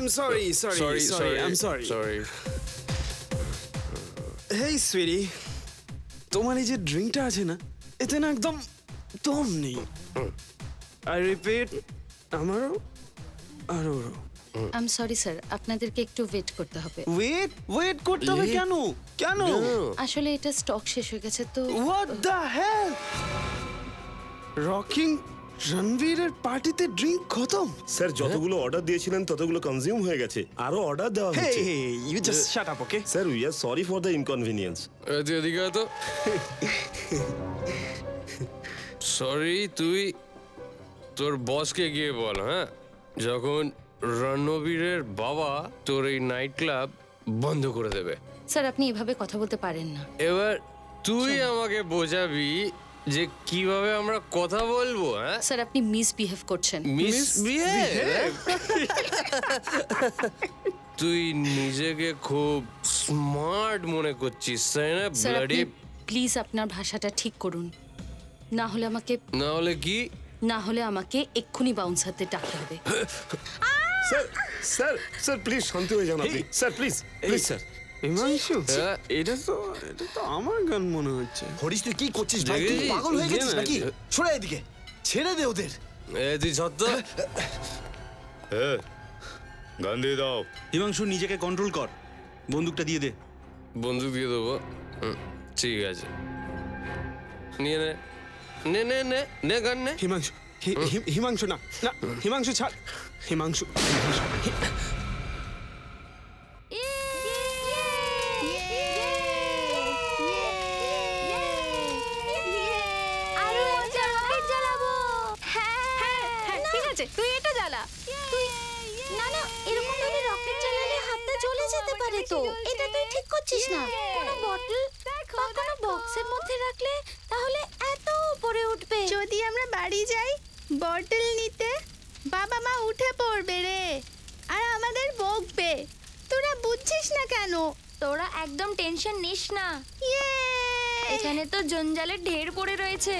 I'm sorry. I'm sorry. Hey, sweetie. তোমার এই যে ড্রিঙ্কটা আছে না, এতে না একদম দম নেই। I repeat, আমারও আর ওরও। I'm sorry স্যার, আপনাদেরকে একটু ওয়েট করতে হবে। ওয়েট করতে হবে কেন? আসলে এটা স্টক শেষ হয়ে গেছে তো। What the hell? রকিং রণবীরের পার্টিতে ড্রিঙ্ক খতম। স্যার যতগুলো অর্ডার দিয়েছিলেন ততগুলো কনজিউম হয়ে গেছে, আরো অর্ডার দেওয়া হচ্ছে। Hey, you just shut up, okay? Sir we are sorry for the inconvenience. এদিকে তো সরি, তুই তোর বসকে গিয়ে বল, হ্যাঁ, যখন রণবীরের বাবা তোর এই নাইট ক্লাব বন্ধ করে দেবে। স্যার আপনি এভাবে কথা বলতে পারেন না। এবার তুই আমাকে বোঝাবি যে কিভাবে আমরা কথা বলবো। হ্যাঁ স্যার আপনি মিসবিহেভ করছেন। মিসবিহেভ? তুই নিজেকে খুব স্মার্ট মনে করছিস, তাই না? স্যার আপনি ব্লাডি প্লিজ আপনার ভাষাটা ঠিক করুন, না হলে আমাকে এক্ষুনি বাউন্সারদের ডাকতে হবে। স্যার প্লিজ শান্ত হয়ে যান আপনি। Sir please sir. হিমাংশু, এটা তো আমার গান মনে হচ্ছে। হরিশ তুই কি করছিস ভাই? তুই পাগল হয়ে গেছিস নাকি? সরে এদিকে, ছেড়ে দে ওদের। তুই ছত্র গান দিয়ে দাও। হিমাংশু নিজেকে কন্ট্রোল কর, বন্দুকটা দিয়ে দে। বন্দুক দিয়ে দেবো? ঠিক আছে, নিয়ে নে গান নে। হিমাংশু না, হিমাংশু ছাড়। হিমাংশু তুই এটা জ্বালা। না এরকম ভাবে রকেট জ্বালালে হাতটা জ্বলে যেতে পারে তো। এটা তুই ঠিক করছিস না। কোনো বটল বা কোনো বক্সের মধ্যে রাখলে তাহলে এত উপরে উঠবে। যদি আমরা বাড়ি যাই বটল নিতে, বাবা মা উঠে পড়বে রে, আর আমাদের বকবে। তোরা বুঝছিস না কেন? তোরা একদম টেনশন নিস না, এখানে তো জঞ্জালের ঢের পড়ে রয়েছে।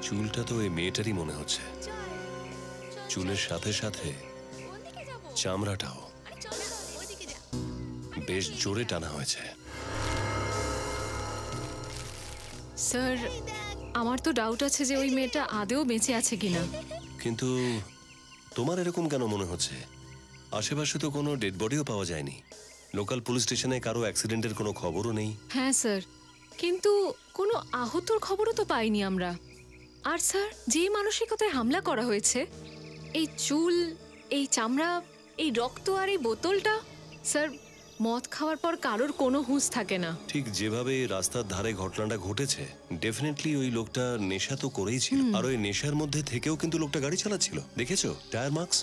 চুলটা তো এই মেয়েটারই মনে হচ্ছে। চুলের সাথে সাথে চামড়াটাও বেশ জোরে টানা হয়েছে। স্যার আমার তো ডাউট আছে যে ওই মেয়েটা আদেও বেঁচে আছে কিনা। কিন্তু তোমার এরকম কেন মনে হচ্ছে? আশেপাশে তো কোনো ডেড বডিও পাওয়া যায়নি, লোকাল পুলিশ স্টেশনে কারো অ্যাক্সিডেন্টের কোনো খবরও নেই। হ্যাঁ স্যার, কিন্তু কোনো আহতর খবরও তো পাইনি আমরা। আর স্যার যে মানসিকতায় হামলা করা হয়েছে, এই চুল, এই চামড়া, এই রক্ত আর এই বোতলটা, স্যার মদ খাওয়ার পর কারোর কোনো হুঁশ থাকে না। ঠিক যেভাবে রাস্তার ধারে ঘটনাটা ঘটেছে, ডেফিনেটলি ওই লোকটা নেশা তো করেই ছিল, আর ওই নেশার মধ্যে থেকেও কিন্তু লোকটা গাড়ি চালাচ্ছিল। দেখেছো tyre marks?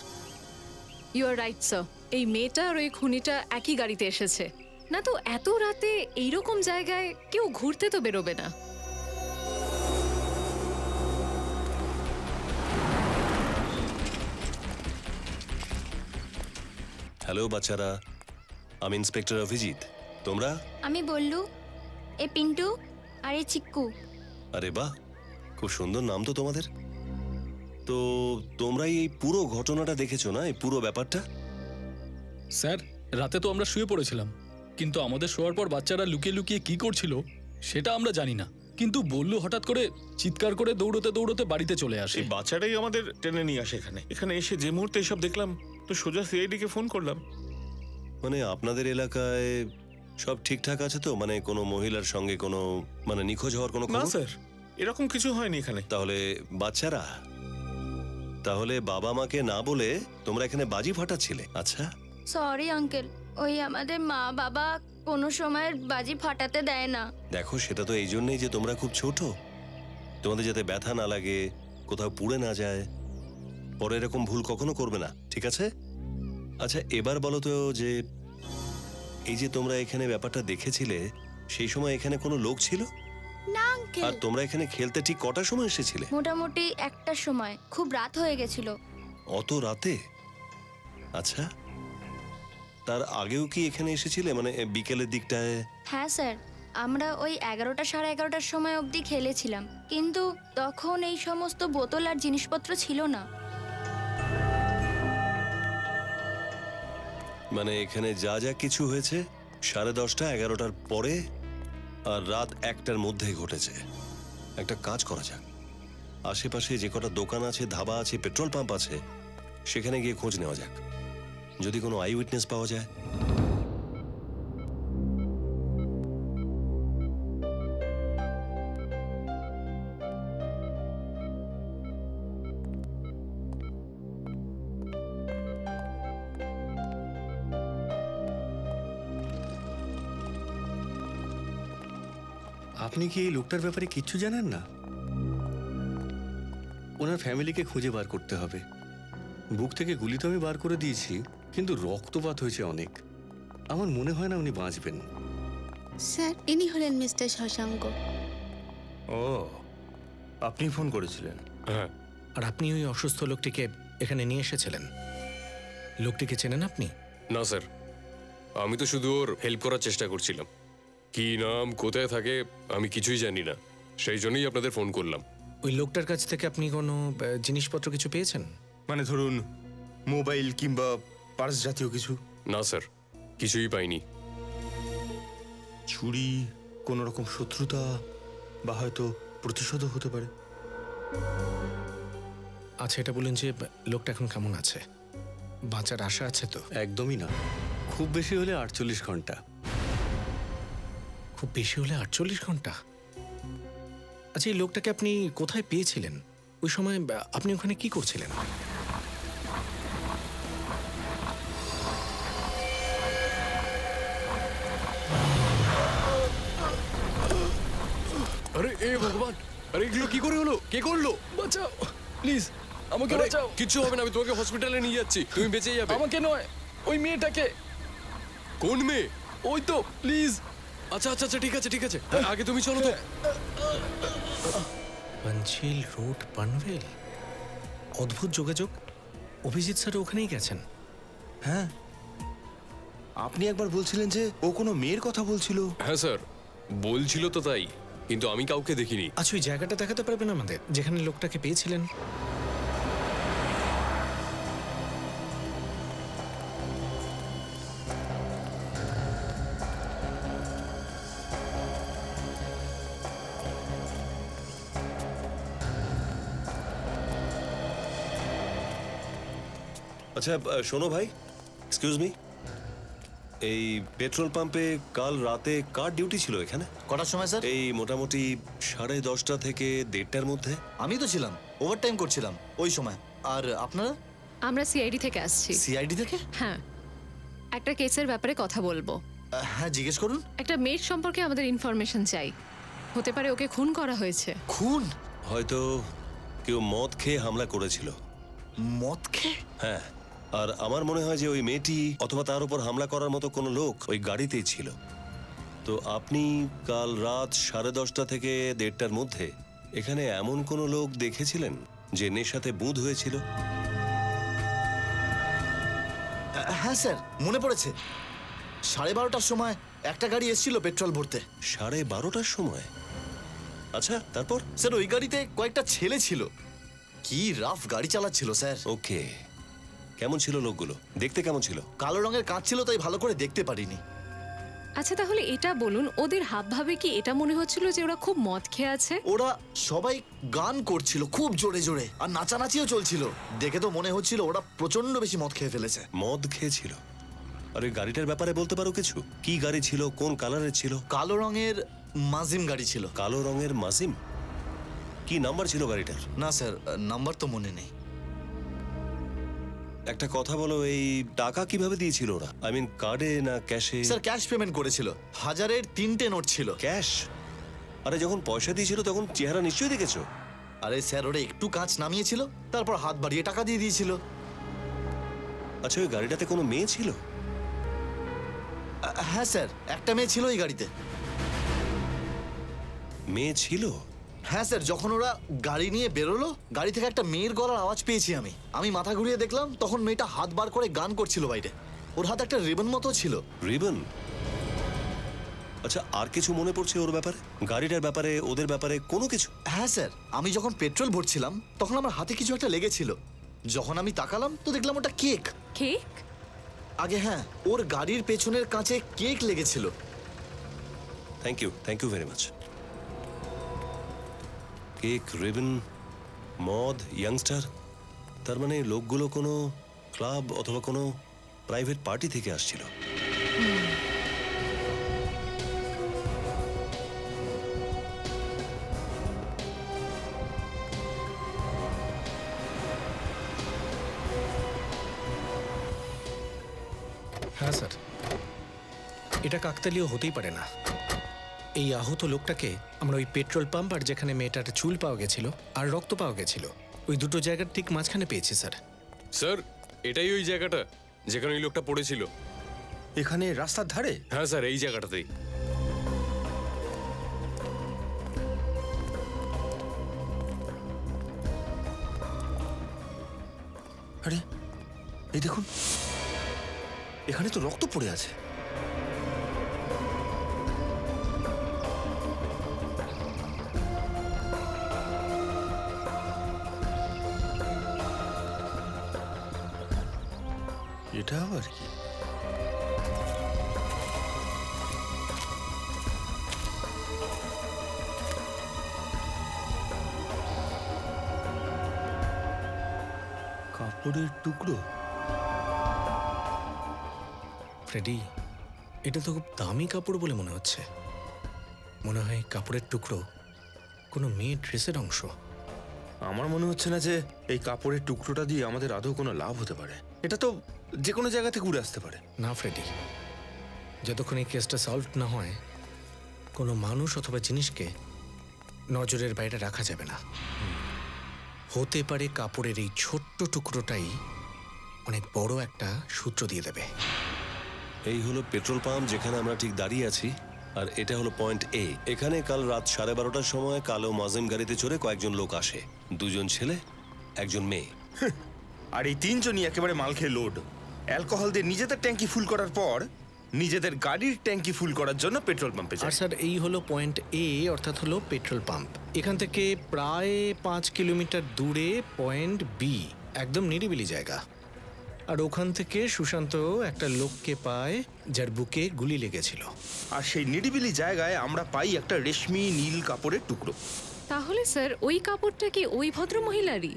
You are right sir, এই মেয়েটা আর ওই খুনিটা একই গাড়িতে এসেছে, না তো এত রাতে এইরকম জায়গায় কেউ ঘুরতে তো বেরোবে না। হ্যালো বাচ্চারা, আমি ইন্সপেক্টর অভিজিৎ। তোমরা? আমি বললু, এ পিন্টু আর এ চিক্কু। আরে বাহ, খুব সুন্দর নাম তো তোমাদের। তো তোমরাই এই পুরো ঘটনাটা দেখেছো না, এই পুরো ব্যাপারটা? স্যার রাতে তো আমরা শুয়ে পড়েছিলাম, কিন্তু আমাদের শোয়ার পর বাচ্চারা লুকিয়ে লুকিয়ে কি করছিল সেটা আমরা জানি না। কিন্তু বললু হঠাৎ করে চিৎকার করে দৌড়তে দৌড়তে বাড়িতে চলে আসে। এই বাচ্চাটাই আমাদের টেনে নিয়ে আসে এখানে এসে যে মুহূর্তে এসব দেখলাম তো সোজা সিআইডি কে ফোন করলাম। মানে আপনাদের এলাকায় সব ঠিকঠাক আছে তো? মানে কোনো মহিলার সঙ্গে কোনো মানে নিখোঁজ হওয়ার কোনো না খবর? স্যার, এরকম কিছু হয়নি এখানে। তাহলে বাচ্চারা, তাহলে বাবা মাকে না বলে তোমরা এখানে বাজি ফাটাচ্ছিলে? আচ্ছা, সরি আঙ্কেল, ওই আমাদের মা বাবা কোনো সময় বাজি ফাটাতে দেয় না। দেখো সেটা তো এই জন্যই যে তোমরা খুব ছোট, তোমাদের যাতে ব্যথা না লাগে, কোথাও পুড়ে না যায়, পরে এরকম ভুল কখনো করবে না, ঠিক আছে? আচ্ছা এবার বলো তো যে এই যে তোমরা এখানে ব্যাপারটা দেখেছিলে, সেই সময় এখানে কোনো লোক ছিল? না আঙ্কেল। আর তোমরা এখানে খেলতে ঠিক কটার সময় এসেছিলে? মোটামুটি 1টার সময়, খুব রাত হয়ে গেছিল। অত রাতে? আচ্ছা, তার আগেও কি এখানে এসেছিলে, মানে বিকেলের দিকটায়? হ্যাঁ স্যার, আমরা ওই 11টা সাড়ে 11টার সময় অবধি খেলেছিলাম, কিন্তু তখন এই সমস্ত বোতল আর জিনিসপত্র ছিল না। মানে এখানে যা যা কিছু হয়েছে 10:30 11টার পরে আর রাত 1টার মধ্যে ঘটেছে। একটা কাজ করা যাক, আশেপাশে যে কটা দোকান আছে, ধাবা আছে, পেট্রোল পাম্প আছে, সেখানে গিয়ে খোঁজ নেওয়া যাক, যদি কোনো আই উইটনেস পাওয়া যায়। আপনি কি এই লোকটার ব্যাপারে কিচ্ছু জানেন না? ওনার ফ্যামিলিকে খুঁজে বার করতে হবে। বুক থেকে গুলি তো আমি বার করে দিয়েছি, কিন্তু রক্তপাত হয়েছে অনেক। আমার মনে হয় না উনি বাঁচবেন। স্যার, ইনি হলেন মিস্টার শশাঙ্ক। ও, আপনি ফোন করেছিলেন? হ্যাঁ। আর আপনি ওই অসুস্থ লোকটিকে এখানে নিয়ে এসেছিলেন? লোকটিকে চেনেন আপনি? না স্যার, আমি তো শুধু ওর হেল্প করার চেষ্টা করছিলাম। কি নাম, কোথায় থাকে আমি কিছুই জানি না, সেই জন্যই আপনাদের ফোন করলাম। ওই লোকটার কাছ থেকে আপনি কোনো জিনিসপত্র কিছু পেয়েছেন? মানে ধরুন মোবাইল কিংবা পার্স জাতীয় কিছু? না স্যার, কিছুই পাইনি। চুরি, কোনো রকম শত্রুতা বা হয়তো প্রতিশোধও হতে পারে। আচ্ছা এটা বলুন যে লোকটা এখন কেমন আছে? বাঁচার আশা আছে তো? একদমই না, খুব বেশি হলে 48 ঘন্টা। খুব বেশি হলে 48 ঘন্টা? আচ্ছা এই লোকটাকে আপনি কোথায় পেয়েছিলেন? ওই সময় আপনি ওখানে কি করছিলেন? আরে এ ভগবান, আরে এগুলো কি করে হলো? কে করলো? বাঁচাও প্লিজ, আমাকে আরে, বাঁচাও। কিচ্ছু হবে না, আমি তোমাকে হসপিটালে নিয়ে যাচ্ছি, তুমি বেঁচে যাবে। আমাকে নয়, ওই মেয়েটাকে। কোন মেয়ে? ওই তো, প্লিজ। আচ্ছা আচ্ছা আচ্ছা, ঠিক আছে ঠিক আছে, আগে তুমি চলো তো। পাঞ্চিল রোড, পানভেল। অদ্ভুত যোগাযোগ। অভিজিৎ স্যার ওখানেই গেছেন। হ্যাঁ, আপনি একবার বলছিলেন যে ও কোনো মেয়ের কথা বলছিল। হ্যাঁ স্যার, বলছিল তো তাই, কিন্তু আমি কাউকে দেখিনি। আচ্ছা ওই জায়গাটা দেখাতে পারবেন আমাদের, যেখানে লোকটাকে পেয়েছিলেন? আচ্ছা শোনো ভাই, এক্সকিউজ মি, এই পেট্রোল পাম্পে কাল রাতে কার ডিউটি ছিল এখানে? কটার সময় স্যার? এই মোটামুটি 10:30 থেকে 1:30টার মধ্যে। আমি তো ছিলাম, ওভারটাইম করছিলাম ওই সময়। আর আপনারা? আমরা সিআইডি থেকে আসছি। সিআইডি থেকে? হ্যাঁ, একটা কেসের ব্যাপারে কথা বলবো। হ্যাঁ জিজ্ঞেস করুন। একটা মেয়ের সম্পর্কে আমাদের ইনফরমেশন চাই। হতে পারে ওকে খুন করা হয়েছে। খুন? হয়তো কেউ মদ খেয়ে হামলা করেছিল। মদ খেয়ে? হ্যাঁ, আর আমার মনে হয় যে ওই মেয়েটি অথবা তার উপর হামলা করার মতো কোনো লোক ওই গাড়িতেই ছিল। তো আপনি কাল রাত 10:30 থেকে 1:30টার মধ্যে এখানে এমন কোনো লোক দেখেছিলেন যে নেশাতে বুঁদ হয়েছিল? হ্যাঁ স্যার, মনে পড়েছে। 12:30টার সময় একটা গাড়ি এসেছিল পেট্রোল ভরতে। 12:30টার সময়? আচ্ছা তারপর? স্যার ওই গাড়িতে কয়েকটা ছেলে ছিল, কি রাফ গাড়ি চালাচ্ছিল স্যার। ওকে, কেমন ছিল লোকগুলো? দেখতে কেমন ছিল? কালো রঙের কাঁচ ছিল, তাই ভালো করে দেখতে পারিনি। আচ্ছা তাহলে এটা বলুন, ওদের হাবভাবে কি এটা মনে হচ্ছিল যে ওরা খুব মদ খেয়ে আছে? ওরা সবাই গান করছিল খুব জোরে জোরে, আর নাচানাচিও চলছিল। দেখে তো মনে হচ্ছিল ওরা প্রচন্ড বেশি মদ খেয়ে ফেলেছে। মদ খেয়েছিল? আর ওই গাড়িটার ব্যাপারে বলতে পারো কিছু? কি গাড়ি ছিল, কোন কালারের ছিল? কালো রঙের মাজিম গাড়ি ছিল। কালো রঙের মাজিম? কি নাম্বার ছিল গাড়িটার? না স্যার, নাম্বার তো মনে নেই। একটা কথা বলো, এই টাকা কিভাবে দিয়েছিল ওরা? আই মিন কার্ডে না ক্যাশে? স্যার ক্যাশ পেমেন্ট করেছিল, 1000-এর 3টে নোট ছিল। ক্যাশ? আরে যখন পয়সা দিয়েছিল তখন চেহারা নিশ্চয়ই দেখেছো। আরে স্যার, ওরা একটু কাঁচ নামিয়েছিল, তারপর হাত বাড়িয়ে টাকা দিয়ে দিয়েছিল। আচ্ছা, ওই গাড়িটাতে কোনো মেয়ে ছিল? হ্যাঁ স্যার, একটা মেয়ে ছিল ওই গাড়িতে। মেয়ে ছিল? হ্যাঁ স্যার, যখন ওরা গাড়ি নিয়ে বেরোলো, গাড়ি থেকে একটা মেয়ের গলার আওয়াজ পেয়েছি আমি মাথা ঘুরিয়ে দেখলাম, তখন মেয়েটা হাত বার করে গান করছিল বাইরে। ওর হাতে একটা রিবন মতো ছিল। রিবন? আচ্ছা, আর কিছু মনে পড়ছে ওর ব্যাপারে, গাড়িটার ব্যাপারে, ওদের ব্যাপারে কোনো কিছু? হ্যাঁ স্যার, আমি যখন পেট্রোল ভরছিলাম তখন আমার হাতে কিছু একটা লেগেছিল। যখন আমি তাকালাম তো দেখলাম ওটা কেক। কেক? আগে হ্যাঁ, ওর গাড়ির পেছনের কাঁচে কেক লেগেছিল। Thank you very much. Cake, ribbon, মদ, ইয়াংস্টার, তার মানে লোকগুলো কোনো ক্লাব অথবা কোনো প্রাইভেট পার্টি থেকে আসছিল। হ্যাঁ স্যার, এটা কাকতালীয় হতেই পারে না। এই আহত লোকটাকে আমরা ওই পেট্রোল পাম্প আর যেখানে মেয়েটার চুল পাওয়া গেছিল আর রক্ত পাওয়া গেছিল, ওই দুটো জায়গার ঠিক মাঝখানে পেয়েছি স্যার। স্যার, এটাই ওই জায়গাটা যেখানে ওই লোকটা পড়েছিল। এখানে রাস্তার ধারে? হ্যাঁ স্যার, এই জায়গাটাতেই। আরে এই দেখুন, এখানে তো রক্ত পড়ে আছে। এটা আবার কি? কাপড়ের টুকরো? ফ্রেডি, এটা তো খুব দামি কাপড় বলে মনে হচ্ছে। মনে হয় কাপড়ের টুকরো কোনো মেয়ের ড্রেসের অংশ। আমার মনে হচ্ছে না যে এই কাপড়ের টুকরোটা দিয়ে আমাদের আদৌ কোনো লাভ হতে পারে। এটা তো যে কোনো জায়গা থেকে উড়ে আসতে পারে। না ফ্রেডি, যতক্ষণ এই কেসটা সলভ না হয় কোনো মানুষ অথবা জিনিসকে নজরের বাইরে রাখা যাবে না। হতে পারে কাপড়ের এই ছোট্ট টুকরোটাই অনেক বড় একটা সূত্র দিয়ে দেবে। এই হলো পেট্রোল পাম্প যেখানে আমরা ঠিক দাঁড়িয়ে আছি, আর এটা হলো পয়েন্ট এ। এখানে কাল রাত 12:30টার সময় কালো মাজিম গাড়িতে চড়ে কয়েকজন লোক আসে, 2জন ছেলে, 1জন মেয়ে। আর এই 3জনই একেবারে মাল খেয়ে লোড। অ্যালকোহল দিয়ে নিজেদের ট্যাঙ্কি ফুল করার পর নিজেদের গাড়ির ট্যাঙ্কি ফুল করার জন্য পেট্রোল পাম্পে যায়। আর স্যার, এই হলো পয়েন্ট এ, অর্থাৎ হলো পেট্রোল পাম্প। এখান থেকে প্রায় 5 কিলোমিটার দূরে পয়েন্ট বি, একদম নিরিবিলি জায়গা। আর ওখান থেকে সুশান্ত একটা লোককে পায় যার বুকে গুলি লেগেছিল। আর সেই নিরিবিলি জায়গায় আমরা পাই একটা রেশমি নীল কাপড়ের টুকরো। তাহলে স্যার, ওই কাপড়টা কি ওই ভদ্র মহিলারই,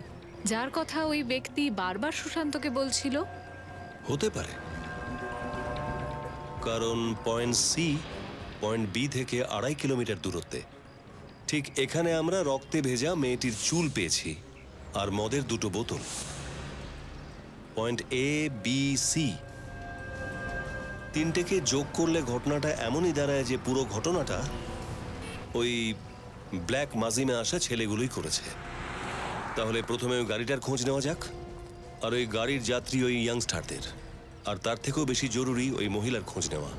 যার কথা ওই ব্যক্তি বারবার সুশান্তকে বলছিল? হতে পারে, কারণ পয়েন্ট সি পয়েন্ট বি থেকে 2.5 কিলোমিটার দূরত্বে। ঠিক এখানে আমরা রক্তে ভেজা মেয়েটির চুল পেয়েছি আর মদের 2টো বোতল। পয়েন্ট এ, বি, সি 3টেকে যোগ করলে ঘটনাটা এমনই দাঁড়ায় যে পুরো ঘটনাটা ওই ব্ল্যাক মাজিমে আসা ছেলেগুলোই করেছে। তাহলে প্রথমে ওই গাড়িটার খোঁজ নেওয়া যাক, আর ওই গাড়ির যাত্রী ওই ইয়াংস্টারদের, আর তার থেকেও বেশি জরুরি ওই মহিলার খোঁজ নেওয়া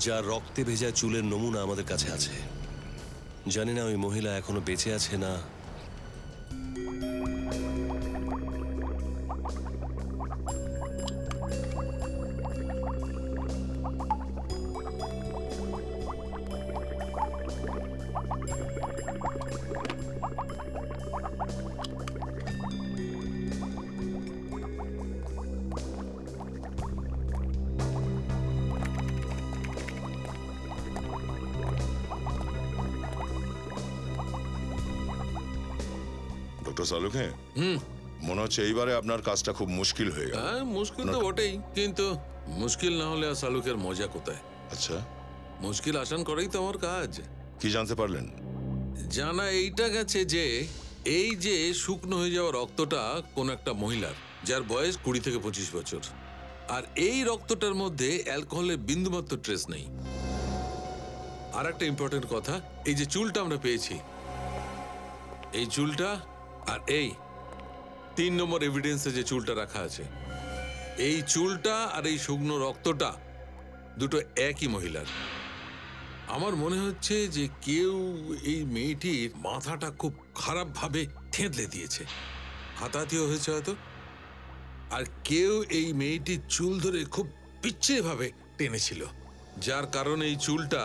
যার রক্তে ভেজা চুলের নমুনা আমাদের কাছে আছে। জানি না ওই মহিলা এখনো বেঁচে আছে না। ডক্টর সালুক, মনে হচ্ছে এইবারে আপনার কাজটা খুব মুশকিল হয়ে গেল। হ্যাঁ, মুশকিল তো বটেই, কিন্তু মুশকিল না হলে আর শালুকের মজা কোথায়? আচ্ছা, মুশকিল আসান করেই তো আমার কাজ। কি জানতে পারলেন? জানা এইটা গেছে যে এই যে শুকনো হয়ে যাওয়া রক্তটা কোন একটা মহিলার, যার বয়স 20 থেকে 25 বছর, আর এই রক্তটার মধ্যে অ্যালকোহলের বিন্দুমাত্র ট্রেস নেই। আর একটা ইম্পর্টেন্ট কথা, এই যে চুলটা আমরা পেয়েছি, এই চুলটা আর এই 3 নম্বর এভিডেন্সে যে চুলটা রাখা আছে, এই চুলটা আর এই শুকনো রক্তটা দুটো একই মহিলার। আমার মনে হচ্ছে যে কেউ এই মেয়েটির মাথাটা খুব খারাপভাবে থেঁতলে দিয়েছে, হাতাহাতিও হয়েছে হয়তো, আর কেউ এই মেয়েটির চুল ধরে খুব পিচ্ছিভাবে টেনেছিল, যার কারণে এই চুলটা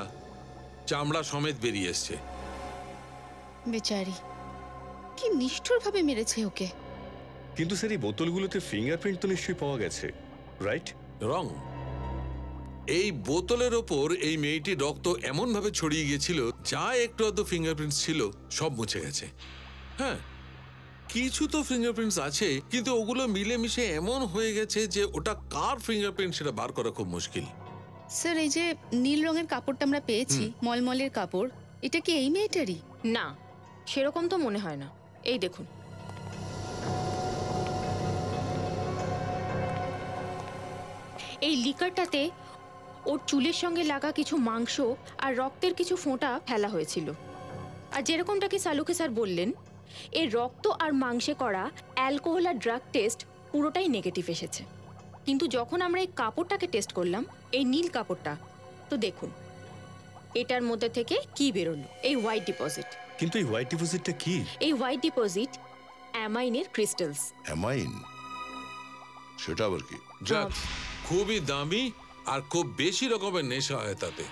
চামড়া সমেত বেরিয়ে এসছে। বেচারি, কি নিষ্ঠুরভাবে মেরেছে ওকে। কিন্তু স্যার এই বোতলগুলোতে ফিঙ্গারপ্রিন্ট তো নিশ্চয়ই পাওয়া গেছে, রাইট? রং, এই বোতলের ওপর এই মেয়েটির রক্ত এমন ভাবে ছড়িয়ে গিয়েছিল, যা একটু আধটু ফিঙ্গারপ্রিন্টস ছিল সব মুছে গেছে। হ্যাঁ, কিছু তো ফিঙ্গারপ্রিন্টস আছে, কিন্তু ওগুলো মিলেমিশে এমন হয়ে গেছে যে ওটা কার ফিঙ্গারপ্রিন্ট সেটা বার করা খুব মুশকিল। স্যার, এই যে নীল রঙের কাপড়টা আমরা পেয়েছি, মলমলের কাপড়, এটা কি এই মেয়েটারই? না, সেরকম তো মনে হয় না। এই দেখুন, এই লিকারটাতে ওর চুলের সঙ্গে লাগা কিছু মাংস আর রক্তের কিছু ফোঁটা ফেলা হয়েছিল। আর যেরকমটা কি সালুকে স্যার বললেন, এই রক্ত আর মাংসে করা অ্যালকোহল আর ড্রাগ টেস্ট পুরোটাই নেগেটিভ এসেছে। কিন্তু যখন আমরা এই কাপড়টাকে টেস্ট করলাম, এই নীল কাপড়টা, তো দেখুন এটার মধ্যে থেকে কি বেরোলো, এই হোয়াইট ডিপোজিট। কিন্তু এই হোয়াইট ডিপোজিটটা কি? এই হোয়াইট ডিপোজিট অ্যামাইনের ক্রিস্টালস। অ্যামাইন? সেটা আবার কি? যাক, খুবই দামি আর খুব বেশি রকমের নেশা হয় তাতে।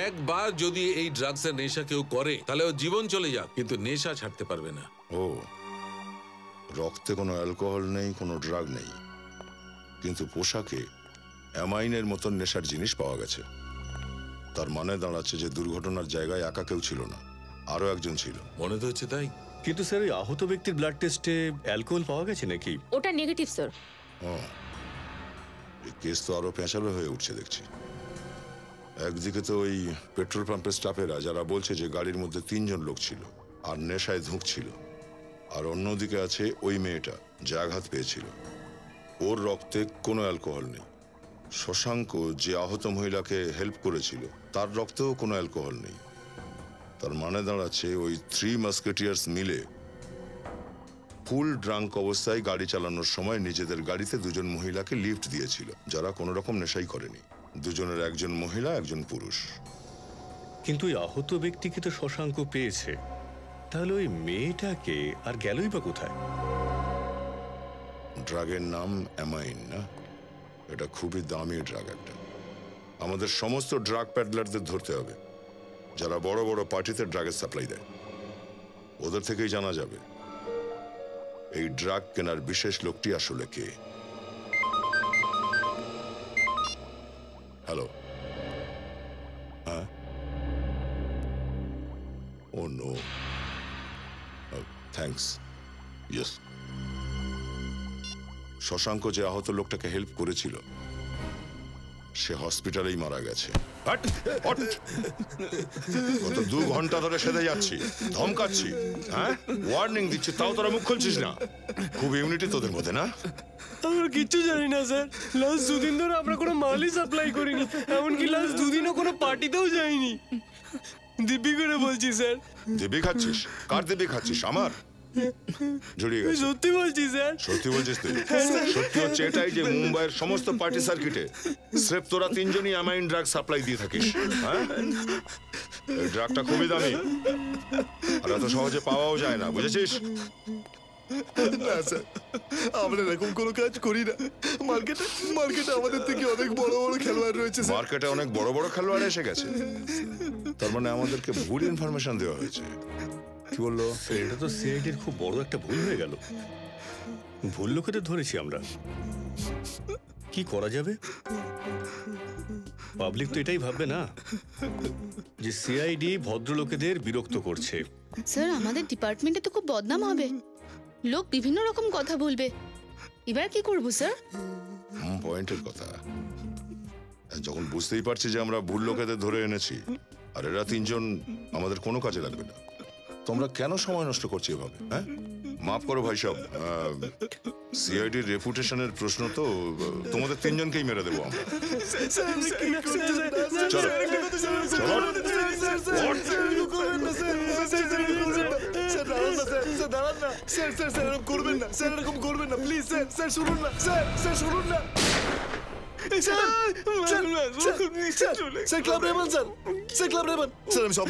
একবার যদি এই ড্রাগসের নেশা কেউ করে, তাহলে ও জীবন চলে যাক, কিন্তু নেশা ছাড়তে পারবে না। ও, রক্তে কোনো অ্যালকোহল নেই, কোনো ড্রাগ নেই, কিন্তু পোশাকে অ্যামাইনের মতন নেশার জিনিস পাওয়া গেছে। তার মানে দাঁড়াচ্ছে যে দুর্ঘটনার জায়গায় একা কেউ ছিল না, আরো একজন ছিল। মনে তো হচ্ছে তাই। কিন্তু স্যার, ওই আহত ব্যক্তির ব্লাড টেস্টে অ্যালকোহল পাওয়া গেছে নাকি? ওটা নেগেটিভ স্যার। এই কেস তো আরো পেঁচালো হয়ে উঠছে দেখছি। একদিকে তো ওই পেট্রোল পাম্পের স্টাফেরা যারা বলছে যে গাড়ির মধ্যে 3 জন লোক ছিল আর নেশায় ধুঁকছিল, আর অন্যদিকে আছে ওই মেয়েটা যে আঘাত পেয়েছিল, ওর রক্তে কোনো অ্যালকোহল নেই। শশাঙ্ক যে আহত মহিলাকে হেল্প করেছিল, তার রক্তেও কোনো অ্যালকোহল নেই। তার মানে দাঁড়াচ্ছে ওই 3 মাস্কেটিয়ার্স মিলে ফুল ড্রাঙ্ক অবস্থায় গাড়ি চালানোর সময় নিজেদের গাড়িতে 2 জন মহিলাকে লিফট দিয়েছিল, যারা কোনো রকম নেশাই করেনি। 2 জনের একজন মহিলা, একজন পুরুষ। কিন্তু ওই আহত ব্যক্তিকে তো শশাঙ্ক পেয়েছে, তাহলে ওই মেয়েটাকে আর গেলই বা কোথায়? ড্রাগের নাম অ্যামাইন না? এটা খুবই দামি ড্রাগ একটা। আমাদের সমস্ত ড্রাগ প্যাডলারদের ধরতে হবে, যারা বড় বড় পার্টিতে ড্রাগের সাপ্লাই দেয়। ওদের থেকেই জানা যাবে এই ড্রাগ কেনার বিশেষ লোকটি আসলে কে। হ্যালো? হ্যাঁ? ও নো, থ্যাঙ্কস। ইয়েস, শশাঙ্ক যে আহত লোকটাকে হেল্প করেছিল, সে হসপিটালেই মারা গেছে। গত 2 ঘন্টা ধরে সেদে যাচ্ছি, ধমকাচ্ছি, হ্যাঁ, ওয়ার্নিং দিচ্ছি, তাও তোরা মুখ খুলছিস না। খুব ইউনিটি তোদের মধ্যে না? আমরা কিচ্ছু জানি না স্যার। লাস্ট 2 দিন ধরে আমরা কোনো মালই সাপ্লাই করিনি, এমনকি লাস্ট 2 দিনও কোনো পার্টিতেও যাইনি। দিব্যি করে বলছি স্যার। দিব্যি খাচ্ছিস? কার দিব্যি খাচ্ছিস? আমার? জড়িয়ে গেছে। সত্যি বলছি স্যার। সত্যি বলছিস তুই? সত্যি হচ্ছে এটাই যে মুম্বাইয়ের সমস্ত পার্টি সার্কিটে স্রেফ তোরা 3 জনই অ্যামাইন ড্রাগ সাপ্লাই দিয়ে থাকিস। হ্যাঁ, এই ড্রাগটা খুবই দামি আর এত সহজে পাওয়াও যায় না, বুঝেছিস? না স্যার, আমরা এরকম কোনো কাজ করি না। মার্কেটে আমাদের থেকে অনেক বড় বড় খেলোয়াড় রয়েছে। মার্কেটে অনেক বড় বড় খেলোয়াড় এসে গেছে, তার মানে আমাদেরকে ভুল ইনফরমেশন দেওয়া হয়েছে। কি বললো? এটা তো সিআইডির খুব বড় একটা ভুল হয়ে গেল। ভুল লোকেদের ধরেছি আমরা, কি করা যাবে? পাবলিক তো এটাই ভাববে না যে সিআইডি ভদ্রলোকেদের বিরক্ত করছে। স্যার, আমাদের ডিপার্টমেন্টে তো খুব বদনাম হবে, লোক বিভিন্ন রকম কথা বলবে। এবার কি করবো স্যার? পয়েন্টের কথা। যখন বুঝতেই পারছি যে আমরা ভুল লোকেদের ধরে এনেছি আর এরা তিনজন আমাদের কোনো কাজে লাগবে না, তোমরা কেন সময় নষ্ট করছো এভাবে? হ্যাঁ, মাফ করো ভাই সব, সিআইডির রেপুটেশনের প্রশ্ন তো তোমাদের তিনজনকেই মেরে দেবো আমরা। চলো করবেন না স্যার, এরকম করবেন না প্লিজ স্যার। স্যার শুনুন না, স্যার শুনুন না। ক্লাব রেবান স্যার, আমি সব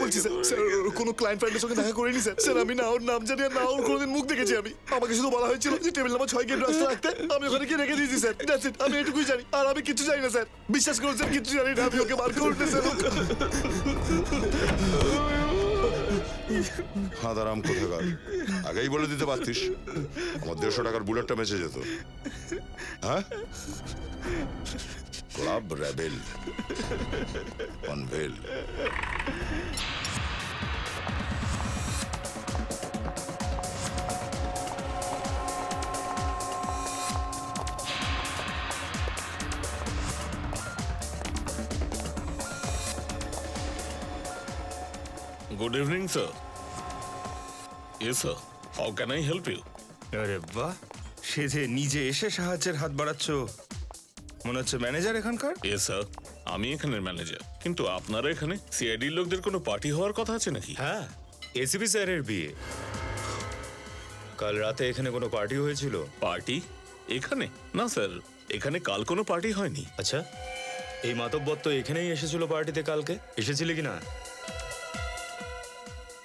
বলছি স্যার। কোনো ক্লায়েন্ট ফ্রেন্ডের সঙ্গে দেখা করিনি স্যার। স্যার আমি না ওর নাম জানি আর না ওর কোনোদিন মুখ দেখেছি আমি। আমাকে শুধু বলা হয়েছিল যে টেবিল নাম্বার 6 গেট রাস্তা রাখতে, আমি ওখানে গিয়ে রেখে দিয়েছি স্যার। দ্যাটস ইট, আমি এটুকুই জানি আর আমি কিছু জানি না স্যার। বিশ্বাস করুন স্যার, কিছু জানি না আমি। ওকে বার করুন স্যার। হাঁদারাম কোথাকার, আগেই বলে দিতে পারতিস, আমার 150 টাকার বুলেটটা বেঁচে যেত। হ্যাঁ, ক্লাব রেবেল অনভেল। Good evening, sir. Yes, sir. How can I help you? আরে বাহ, সে যে নিজে এসে সাহায্যের হাত বাড়াচ্ছ, মনে হচ্ছে ম্যানেজার এখানকার। Yes, sir. আমি এখানের ম্যানেজার, কিন্তু আপনারা এখানে সিআইডির লোকদের কোনো পার্টি হওয়ার কথা আছে নাকি? হ্যাঁ, এসিপি স্যারের বিয়ে। কাল রাতে এখানে কোনো পার্টি হয়েছিল? পার্টি এখানে? না স্যার, এখানে কাল কোনো পার্টি হয়নি। আচ্ছা, এই মাতব্বর তো এখানেই এসেছিল পার্টিতে কালকে, এসেছিলি কি না?